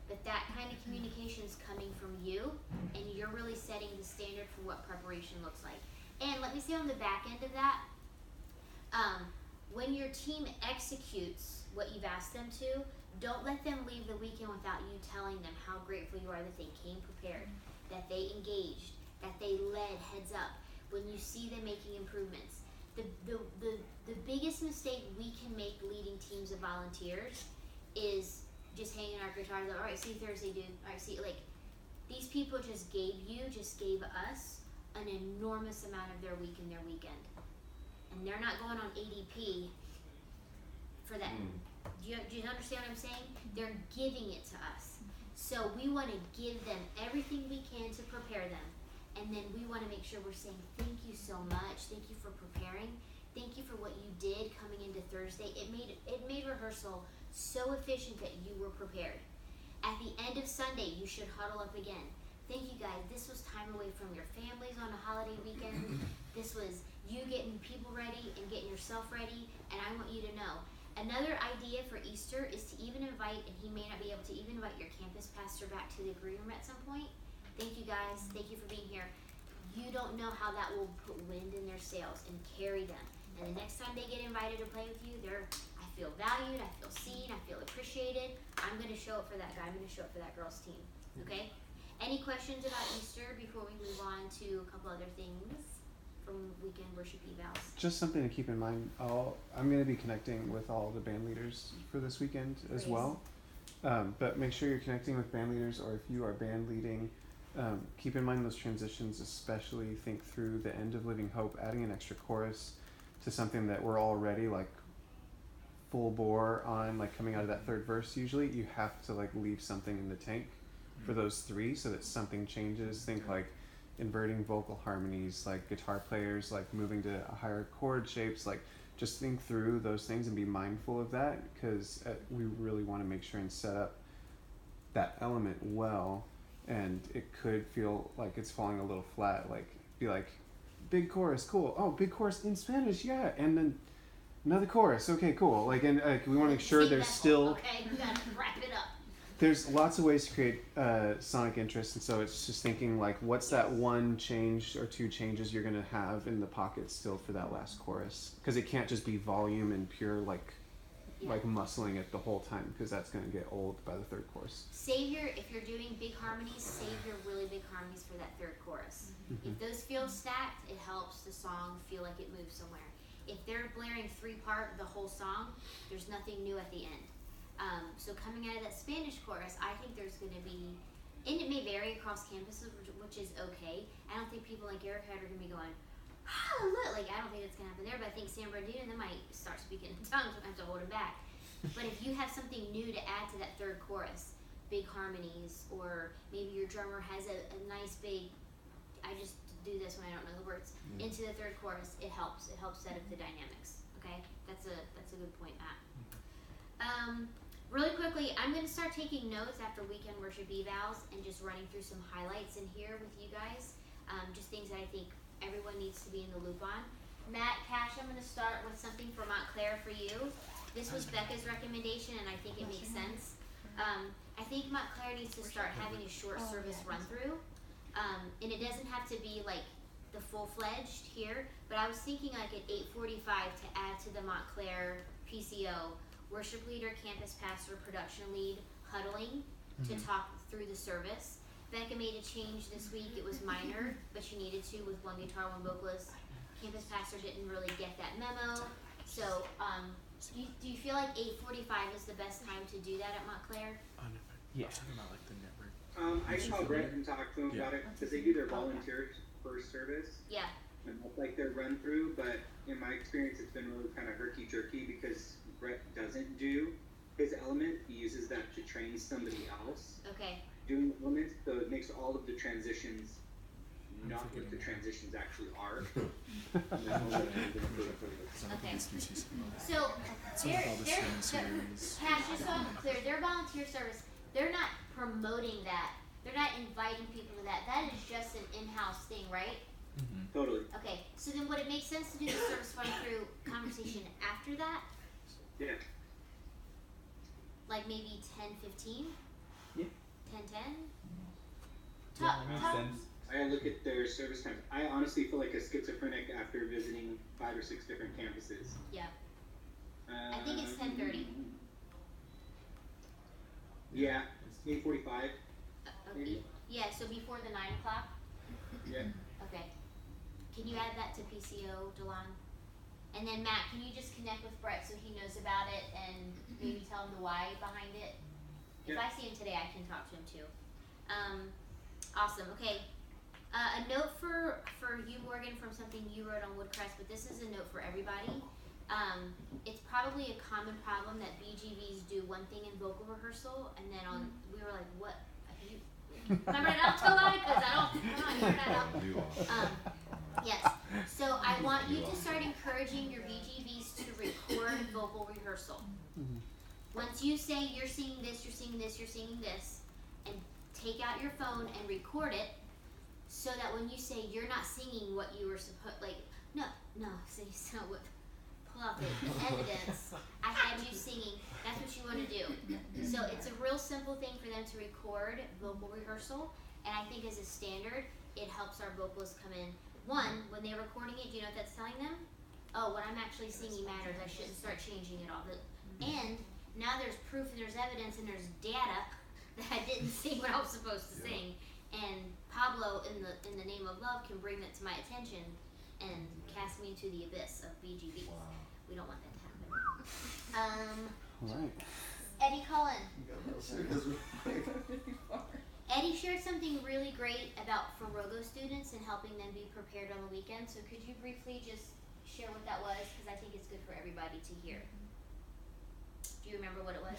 But that kind of communication is coming from you, and you're really setting the standard for what preparation looks like. And let me say on the back end of that, when your team executes what you've asked them to, don't let them leave the weekend without you telling them how grateful you are that they came prepared, that they engaged, that they led heads up. When you see them making improvements, the biggest mistake we can make leading teams of volunteers is just hanging our guitars like, all right, see you Thursday, dude. All right, see, these people just gave us an enormous amount of their week and their weekend, and they're not going on ADP for that. Do you understand what I'm saying? They're giving it to us, so we want to give them everything we can to prepare them. And then we want to make sure we're saying, thank you so much. Thank you for preparing. Thank you for what you did coming into Thursday. It made rehearsal so efficient that you were prepared. At the end of Sunday, you should huddle up again. Thank you guys. This was time away from your families on a holiday weekend. This was you getting people ready and getting yourself ready. And I want you to know, another idea for Easter is to even invite, and he may not be able to even invite your campus pastor back to the green room at some point. Thank you guys. Thank you for being here. You don't know how that will put wind in their sails and carry them. And the next time they get invited to play with you, I feel valued, I feel seen, I feel appreciated. I'm going to show up for that guy. I'm going to show up for that girl's team. Okay? Any questions about Easter before we move on to a couple other things from weekend worship evals? Just something to keep in mind. I'm going to be connecting with all the band leaders for this weekend as well. But make sure you're connecting with band leaders, or if you are band leading, keep in mind those transitions, especially think through the end of Living Hope, adding an extra chorus to something that we're already full bore on, coming out of that third verse. Usually you have to leave something in the tank for those three so that something changes. Think inverting vocal harmonies, guitar players moving to higher chord shapes. Just think through those things and be mindful of that, because we really want to make sure and set up that element well. And it could feel like it's falling a little flat, be big chorus, cool. Oh, big chorus in Spanish, yeah. And then another chorus, okay, cool. We want to make sure there's still... Okay, we gotta wrap it up. There's lots of ways to create sonic interest, and so it's just thinking what's that one change or two changes you're going to have in the pocket still for that last chorus, because it can't just be volume and pure muscling it the whole time, because that's going to get old by the third chorus. If you're doing big harmonies, save your really big harmonies for that third chorus. If those feel stacked, it helps the song feel like it moves somewhere. If they're blaring 3-part the whole song, there's nothing new at the end. So coming out of that Spanish chorus, I think there's going to be, and it may vary across campuses, which is okay. I don't think people like Eric Head are gonna be going, oh look, like I don't think it's gonna happen there. But I think San Bernardino, they might start speaking in tongues. We have to hold them back. But if you have something new to add to that third chorus, big harmonies, or maybe your drummer has a nice big, I just do this when I don't know the words, into the third chorus, it helps. It helps set up the dynamics. Okay, that's a good point, Matt. Really quickly, I'm going to start taking notes after weekend worship evals and just running through some highlights in here with you guys. Just things that I think everyone needs to be in the loop on. Matt, Cash, I'm going to start with something for Montclair for you. This was Becca's recommendation, and I think it makes sense. I think Montclair needs to start having a short service run through. And it doesn't have to be like the full-fledged here, but I was thinking like at 8:45 to add to the Montclair PCO, worship leader, campus pastor, production lead, huddling to talk through the service. Becca made a change this week. It was minor, but she needed to with one guitar, one vocalist. Campus pastor didn't really get that memo. So do you feel like 8:45 is the best time to do that at Montclair? Yeah. I can call Brett and talk to him about it because they do their volunteer first service. Yeah. And that's like their run through, but in my experience, it's been really kind of herky jerky because Brett doesn't do his element. He uses that to train somebody else Okay. doing elements, so it makes all of the transitions not what the transitions actually are. Okay. So Cash, just so I'm clear, their volunteer service, they're not promoting that. They're not inviting people to that. That is just an in-house thing, right? Totally. Okay. So then would it make sense to do the service run through conversation after that? Yeah. Like maybe 10:15? Yeah. 10:10? Yeah, that makes sense. I look at their service times. I honestly feel like a schizophrenic after visiting 5 or 6 different campuses. Yeah. I think it's 10:30. Yeah, 8:45. Okay. Yeah, so before the 9 o'clock? Yeah. Okay. Can you add that to PCO, Delon? And then Matt, can you just connect with Brett so he knows about it and maybe tell him the why behind it? If I see him today, I can talk to him too. Awesome. Okay. A note for you, Morgan, from something you wrote on Woodcrest, but this is a note for everybody. It's probably a common problem that BGVs do one thing in vocal rehearsal, and then we were like, what? Remember that out to lie? Because I'm not hearing that out. Yes. So I want you to start encouraging your BGVs to record vocal rehearsal. Once you say you're singing this, you're singing this, you're singing this, and take out your phone and record it, so that when you say you're not singing what you were supposed, like, no, so what? Pull out the evidence. I had you singing. That's what you want to do. So it's a real simple thing for them to record vocal rehearsal, and I think as a standard, it helps our vocalists come in. One, when they're recording it, do you know what that's telling them? Oh, what I'm actually singing matters. I shouldn't start changing it all. And now there's proof and there's evidence and there's data that I didn't sing what I was supposed to sing. And Pablo, in the name of love, can bring that to my attention and cast me into the abyss of BGVs. Wow. We don't want that to happen. All right. Eddie Cullen. Eddie shared something really great about Farrogo students and helping them be prepared on the weekend. So could you briefly just share what that was? Because I think it's good for everybody to hear. Do you remember what it was?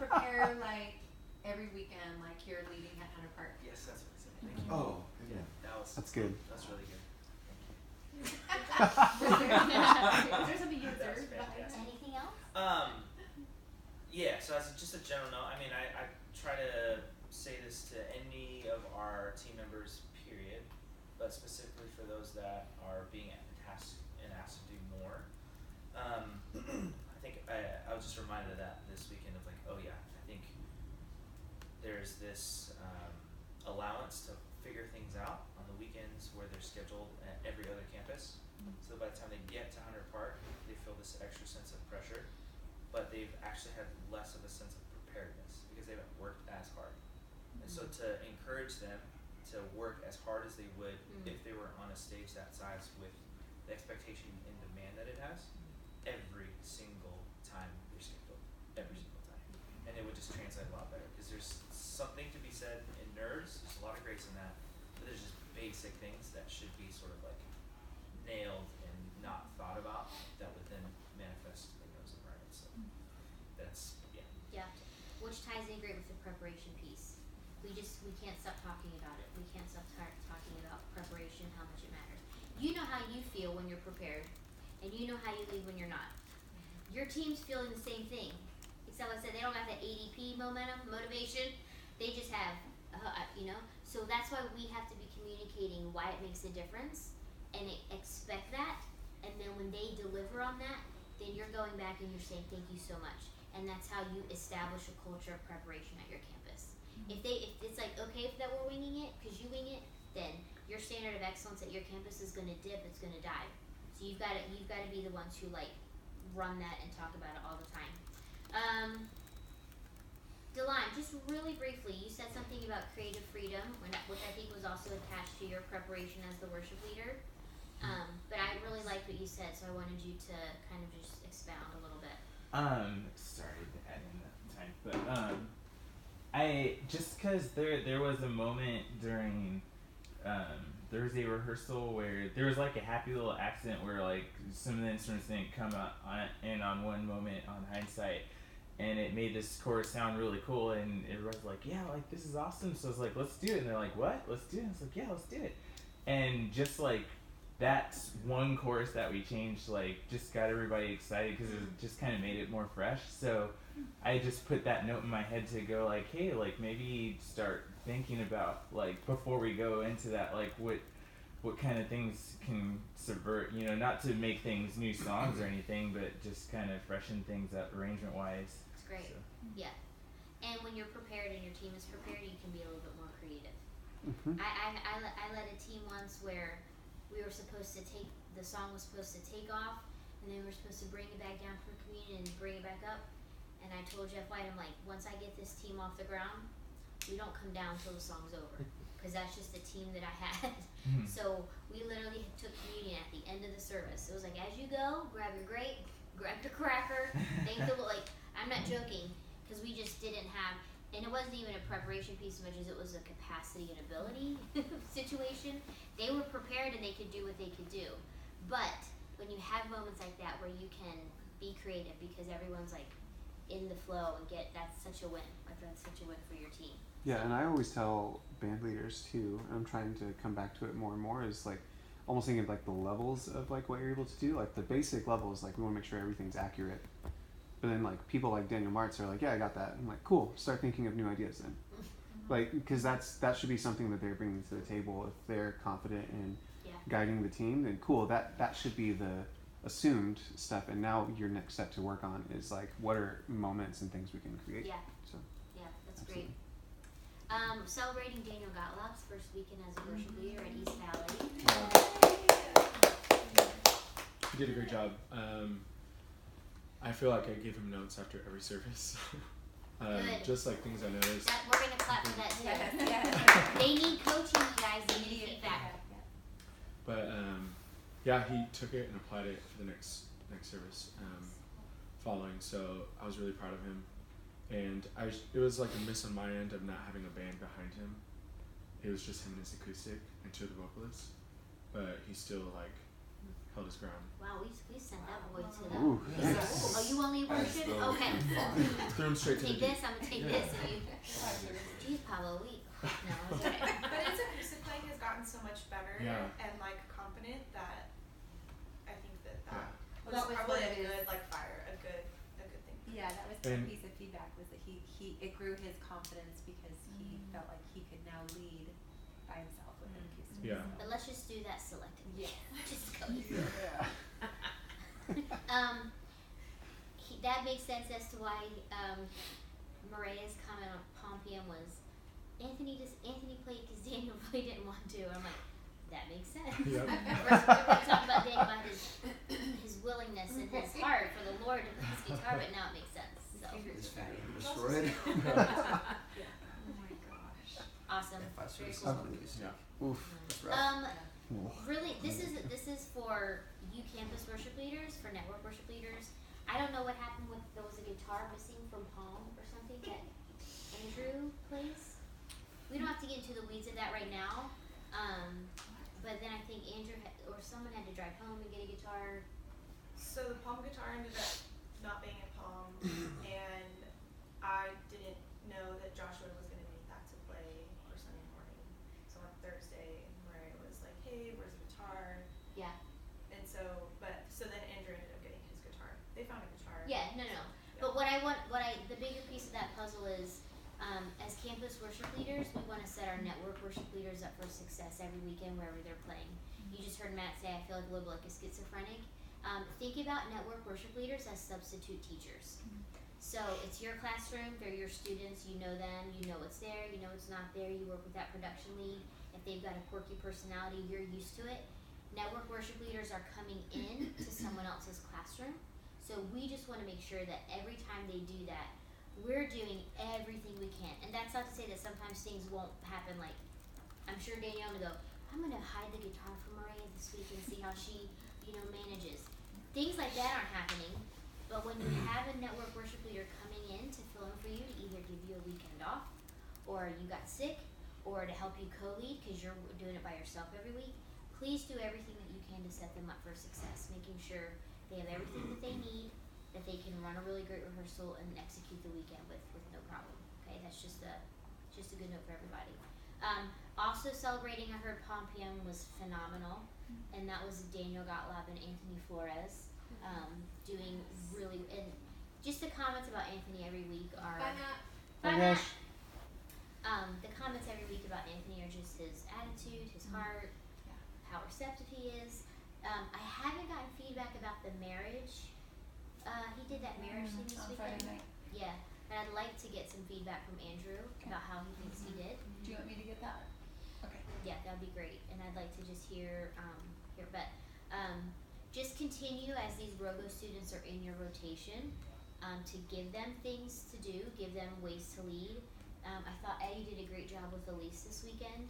Prepare like every weekend, like you're leading at Hunter Park. Yes, that's what I said. Thank you. Oh, yeah. That's good. That's really good. Is there something you observed behind anything else? Yeah, so as just a general note, I mean, I try to say this to any of our team members, period, but specifically for those that are being tasked and asked to do more. I think I was just reminded of that this weekend of like, oh yeah, I think there's this allowance to figure things out on the weekends where they're scheduled at every other campus. So by the time they get to Hunter Park, they feel this extra sense of pressure, but they've actually had less of a sense of preparedness because they haven't worked as hard. And so to encourage them to work as hard as they would if they were on a stage that size with the expectation and demand that it has, every single time you're scheduled, every single time. And it would just translate a lot better because there's something to be said in accelerates in that. But there's just basic things that should be sort of like nailed and not thought about that would then manifest in those environments. So that's Yeah, which ties in great with the preparation piece. We can't stop talking about it. We can't stop talking about preparation, how much it matters. You know how you feel when you're prepared, and you know how you leave when you're not. Your team's feeling the same thing. Except like I said, they don't have that ADP motivation. They just have, So that's why we have to be communicating why it makes a difference, and expect that. And then when they deliver on that, then you're going back and you're saying thank you so much. And that's how you establish a culture of preparation at your campus. If it's like okay that we're winging it because you wing it, then your standard of excellence at your campus is going to dip. It's going to dive. So you've got to be the ones who like run that and talk about it all the time. Delime, just really briefly, you said something about creative freedom, which I think was also attached to your preparation as the worship leader. But I really liked what you said, so I wanted you to kind of just expound a little bit. Sorry to add in that time, but I just because there was a moment during Thursday rehearsal where there was like a happy little accident where like some of the instruments didn't come on one moment on hindsight, and it made this chorus sound really cool, and everybody's like, yeah, like this is awesome. So I was like, let's do it, and they're like, what? Let's do it. I was like, yeah, let's do it. And just like that's one chorus that we changed, like just got everybody excited because it just kind of made it more fresh. So I just put that note in my head to go like, hey, like maybe start thinking about like before we go into that, like what kind of things can subvert, not to make things new songs or anything, but just kind of freshen things up arrangement wise. It's great. So. Yeah. And when you're prepared and your team is prepared, you can be a little bit more creative. Mm-hmm. I led a team once where the song was supposed to take off, and then we were supposed to bring it back down for communion and bring it back up. And I told Jeff White, I'm like, once I get this team off the ground, we don't come down until the song's over, because that's just the team that I had. Mm-hmm. So we literally took communion at the end of the service. It was like, as you go, grab your grape, grab your cracker, thank the Lord. Like, I'm not joking, because we just didn't have, and it wasn't even a preparation piece as much as it was a capacity and ability situation. They were prepared and they could do what they could do. But when you have moments like that where you can be creative because everyone's like in the flow and that's such a win. Like that's such a win for your team. Yeah, and I always tell band leaders too, and I'm trying to come back to it more and more, is like almost thinking of like the levels of like what you're able to do. Like the basic level is like we want to make sure everything's accurate. But then like people like Daniel Martz are like, yeah, I got that. I'm like, cool, start thinking of new ideas then. Like, because that should be something that they're bringing to the table. If they're confident in guiding the team, then cool, that should be the assumed stuff. And now your next step to work on is like, what are moments and things we can create? Yeah. So. Yeah, that's absolutely great. Celebrating Daniel Gottloff's first weekend as a worship leader at East Valley. He did a great job. I feel like I gave him notes after every service. Just like things I noticed. We're going to clap for that too. Yes. They need coaching, you guys. They need feedback. But yeah, he took it and applied it for the next service following. So I was really proud of him. And it was like a miss on my end of not having a band behind him. It was just him and his acoustic and two of the vocalists. But he still like held his ground. Wow, we sent that boy to the. Ooh. Oh, you only worship? Okay. Threw him straight to the take this. I'm gonna take this. And you. Geez, Pablo, we. No, it's okay. But his acoustic playing has gotten so much better and like confident that I think that was probably a good thing. Yeah, that was the piece of feedback, was that it grew his confidence because he felt like he could now lead by himself with an acoustic. Yeah. But let's just do that selectively. Yeah. Just go. Yeah. That makes sense as to why Mariah's comment on Pompium was Anthony played because Daniel really didn't want to. I'm like, that makes sense. Yep. First, we're going to talk about Daniel about his willingness and his heart for the Lord to play his guitar, but now it makes sense. So. It's fatty and destroyed. Oh my gosh. Awesome. Very cool. Yeah. Oof. Really, this is for you campus worship leaders, for network worship leaders. I don't know what happened with, there was a guitar missing from Palm or something that Andrew plays. We don't have to get into the weeds of that right now. But then I think Andrew or someone had to drive home and get a guitar. So the Palm guitar ended up not being at Palm, and I didn't know that Joshua was going to make that to play for Sunday morning. So on Thursday, Mariah was like, "Hey, where's the guitar?" Yeah. And so then Andrew ended up getting his guitar. They found a guitar. Yeah, no. But the bigger piece of that puzzle is, as campus worship leaders, we want to set our network worship leaders up for success every weekend wherever they're playing. You just heard Matt say, I feel like a little like a schizophrenic. Think about network worship leaders as substitute teachers. So it's your classroom, they're your students, you know them, you know what's there, you know what's not there, you work with that production lead. If they've got a quirky personality, you're used to it. Network worship leaders are coming in to someone else's classroom. So we just want to make sure that every time they do that, we're doing everything we can. And that's not to say that sometimes things won't happen. Like, I'm sure Danielle will go, I'm going to hide the guitar from Maria this week and see how she, manages. Things like that aren't happening. But when you have a network worship leader coming in to fill in for you, to either give you a weekend off, or you got sick, or to help you co-lead because you're doing it by yourself every week, please do everything that you can to set them up for success, making sure they have everything that they need, that they can run a really great rehearsal and execute the weekend with no problem. Okay, that's just a good note for everybody. Also celebrating, I heard Palm PM was phenomenal, and that was Daniel Gottlieb and Anthony Flores doing really, and just the comments about Anthony every week are. Bye, Matt. The comments every week about Anthony are just his attitude, his heart, how receptive he is. I haven't gotten feedback about the marriage. He did that marriage thing this weekend. Friday night. Yeah, but I'd like to get some feedback from Andrew about how he thinks he did. Do you want me to get that? Okay. Yeah, that'd be great, and I'd like to just hear. Just continue as these Rogo students are in your rotation, to give them things to do, give them ways to lead. I thought Eddie did a great job with Elise this weekend,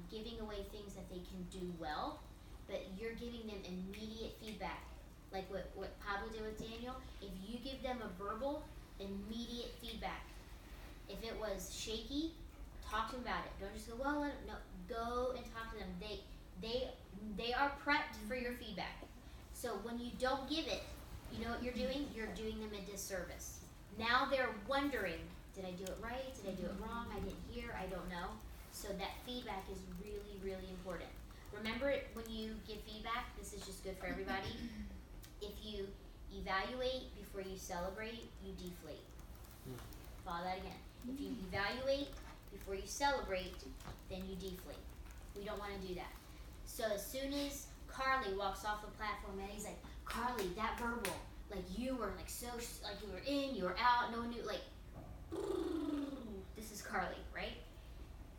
giving away things that they can do well, but you're giving them immediate feedback, like what Pablo did with Daniel. If you give them a verbal, immediate feedback. If it was shaky, talk to them about it. Don't just go, well, no, go and talk to them. They are prepped for your feedback. So when you don't give it, you know what you're doing? You're doing them a disservice. Now they're wondering, did I do it right? Did I do it wrong? I didn't hear, I don't know. So that feedback is really, really important. Remember, when you give feedback, this is just good for everybody. If you evaluate before you celebrate, you deflate. Follow that again. If you evaluate before you celebrate, then you deflate. We don't want to do that. So as soon as Carly walks off the platform and he's like, Carly, that verbal, like you were like so, like you were in, you were out, no one knew, like, this is Carly, right?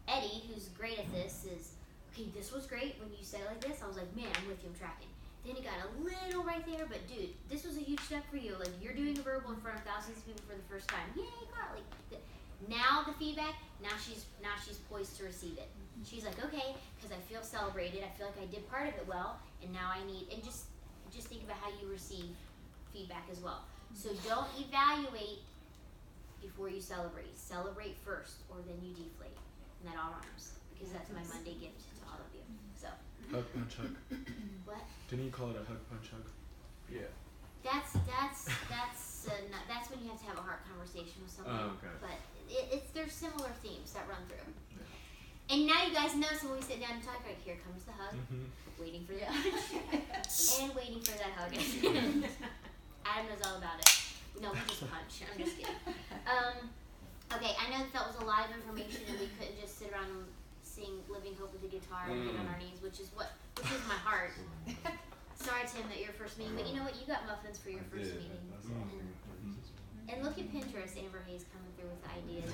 Eddie, who's great at this, is, okay, this was great when you said it like this. I was like, man, I'm with you, I'm tracking. Then it got a little right there, but dude, this was a huge step for you. Like, you're doing a verbal in front of thousands of people for the first time. Yay, Carly. Now the feedback, now she's poised to receive it. She's like, okay, because I feel celebrated. I feel like I did part of it well, and now I need, and just think about how you receive feedback as well. So don't evaluate before you celebrate. Celebrate first, or then you deflate. And that all rhymes, because that's my Monday gift to all of you. So. Hug, punch, hug. What? Didn't you call it a hug, punch, hug? Yeah. That's when you have to have a heart conversation with someone. Oh, okay. But there's similar themes that run through. Yeah. And now you guys know, so when we sit down and talk, right, here comes the hug, waiting for the punch, and waiting for that hug. Adam knows all about it. No, we just punch. I'm just kidding. Okay, I know that was a lot of information, and we couldn't just sit around and sing "Living Hope" with the guitar and get on our knees, which is my heart. Sorry, Tim, that your first meeting, but you know what? You got muffins for your first meeting. And look at Pinterest, Amber Hayes coming through with ideas.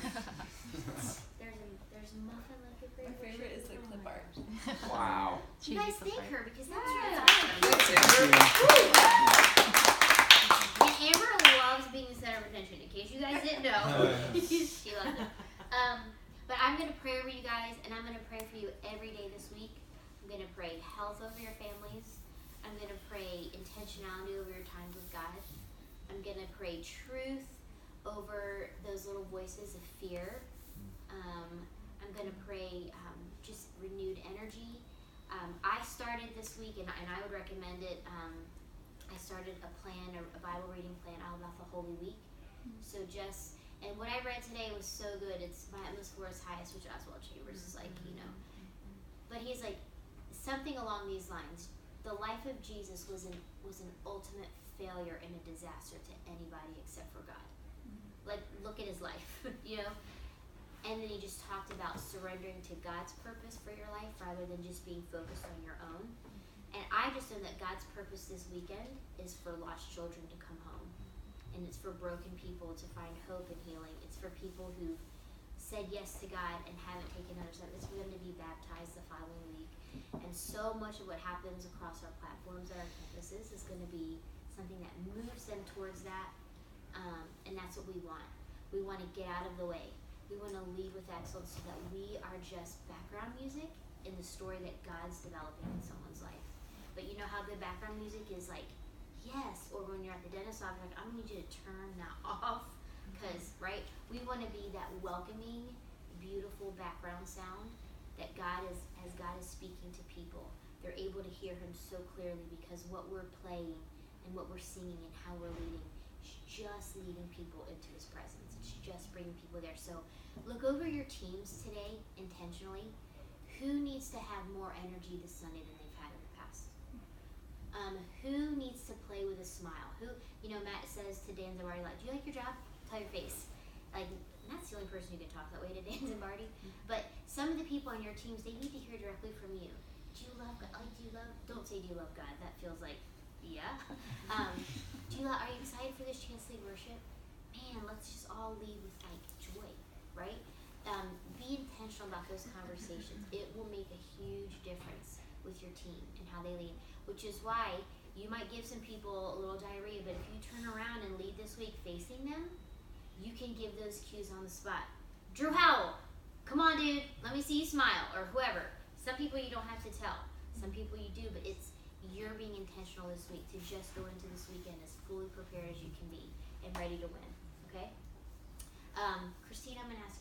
There's a muffin like your favorite. My favorite is the clip art. Wow. You guys thank her because that's really Thanks, And Amber loves being the center of attention. In case you guys didn't know, she loves it. But I'm gonna pray over you guys, and I'm gonna pray for you every day this week. I'm gonna pray health over your families. I'm gonna pray intentionality over your times with God. I'm gonna pray truth over those little voices of fear. I'm gonna pray I started this week, and I would recommend it. I started a plan, a Bible reading plan all about the Holy Week. So and what I read today was so good. It's My Utmost for His Highest, which Oswald Chambers is like, But he's like, something along these lines. The life of Jesus was an ultimate failure and a disaster to anybody except for God. Like, look at his life, And then he just talked about surrendering to God's purpose for your life rather than just being focused on your own. And I just know that God's purpose this weekend is for lost children to come home. And it's for broken people to find hope and healing. It's for people who've said yes to God and haven't taken another step. It's for them to be baptized the following week. And so much of what happens across our platforms at our campuses is going to be something that moves them towards that. And that's what we want. We want to get out of the way. We want to lead with excellence so that we are just background music in the story that God's developing in someone's life. But you know how good background music is like, yes, or when you're at the dentist's office, like, I'm going to need you to turn that off. Because, right, we want to be that welcoming, beautiful background sound that as God is speaking to people, they're able to hear him so clearly because what we're playing and what we're singing and how we're leading is just leading people into his presence. It's just bringing people there. So look over your teams today intentionally. Who needs to have more energy this Sunday than they've had in the past? Who needs to play with a smile? Matt says to Dan Zambardi, like, do you like your job? Tell your face. Like, Matt's the only person who can talk that way to Dan Zambardi. But some of the people on your teams, they need to hear directly from you. Do you love God? Don't say do you love God. That feels like, yeah. Are you excited for this chance to lead worship? Man, let's just all lead with like joy, right? Be intentional about those conversations. It will make a huge difference with your team and how they lead, which is why you might give some people a little diarrhea, but if you turn around and lead this week facing them, you can give those cues on the spot. Drew Howell, come on, dude, let me see you smile, or whoever. Some people you don't have to tell. Some people you do, but you're being intentional this week to just go into this weekend as fully prepared as you can be and ready to win, okay? Christine, I'm going to ask you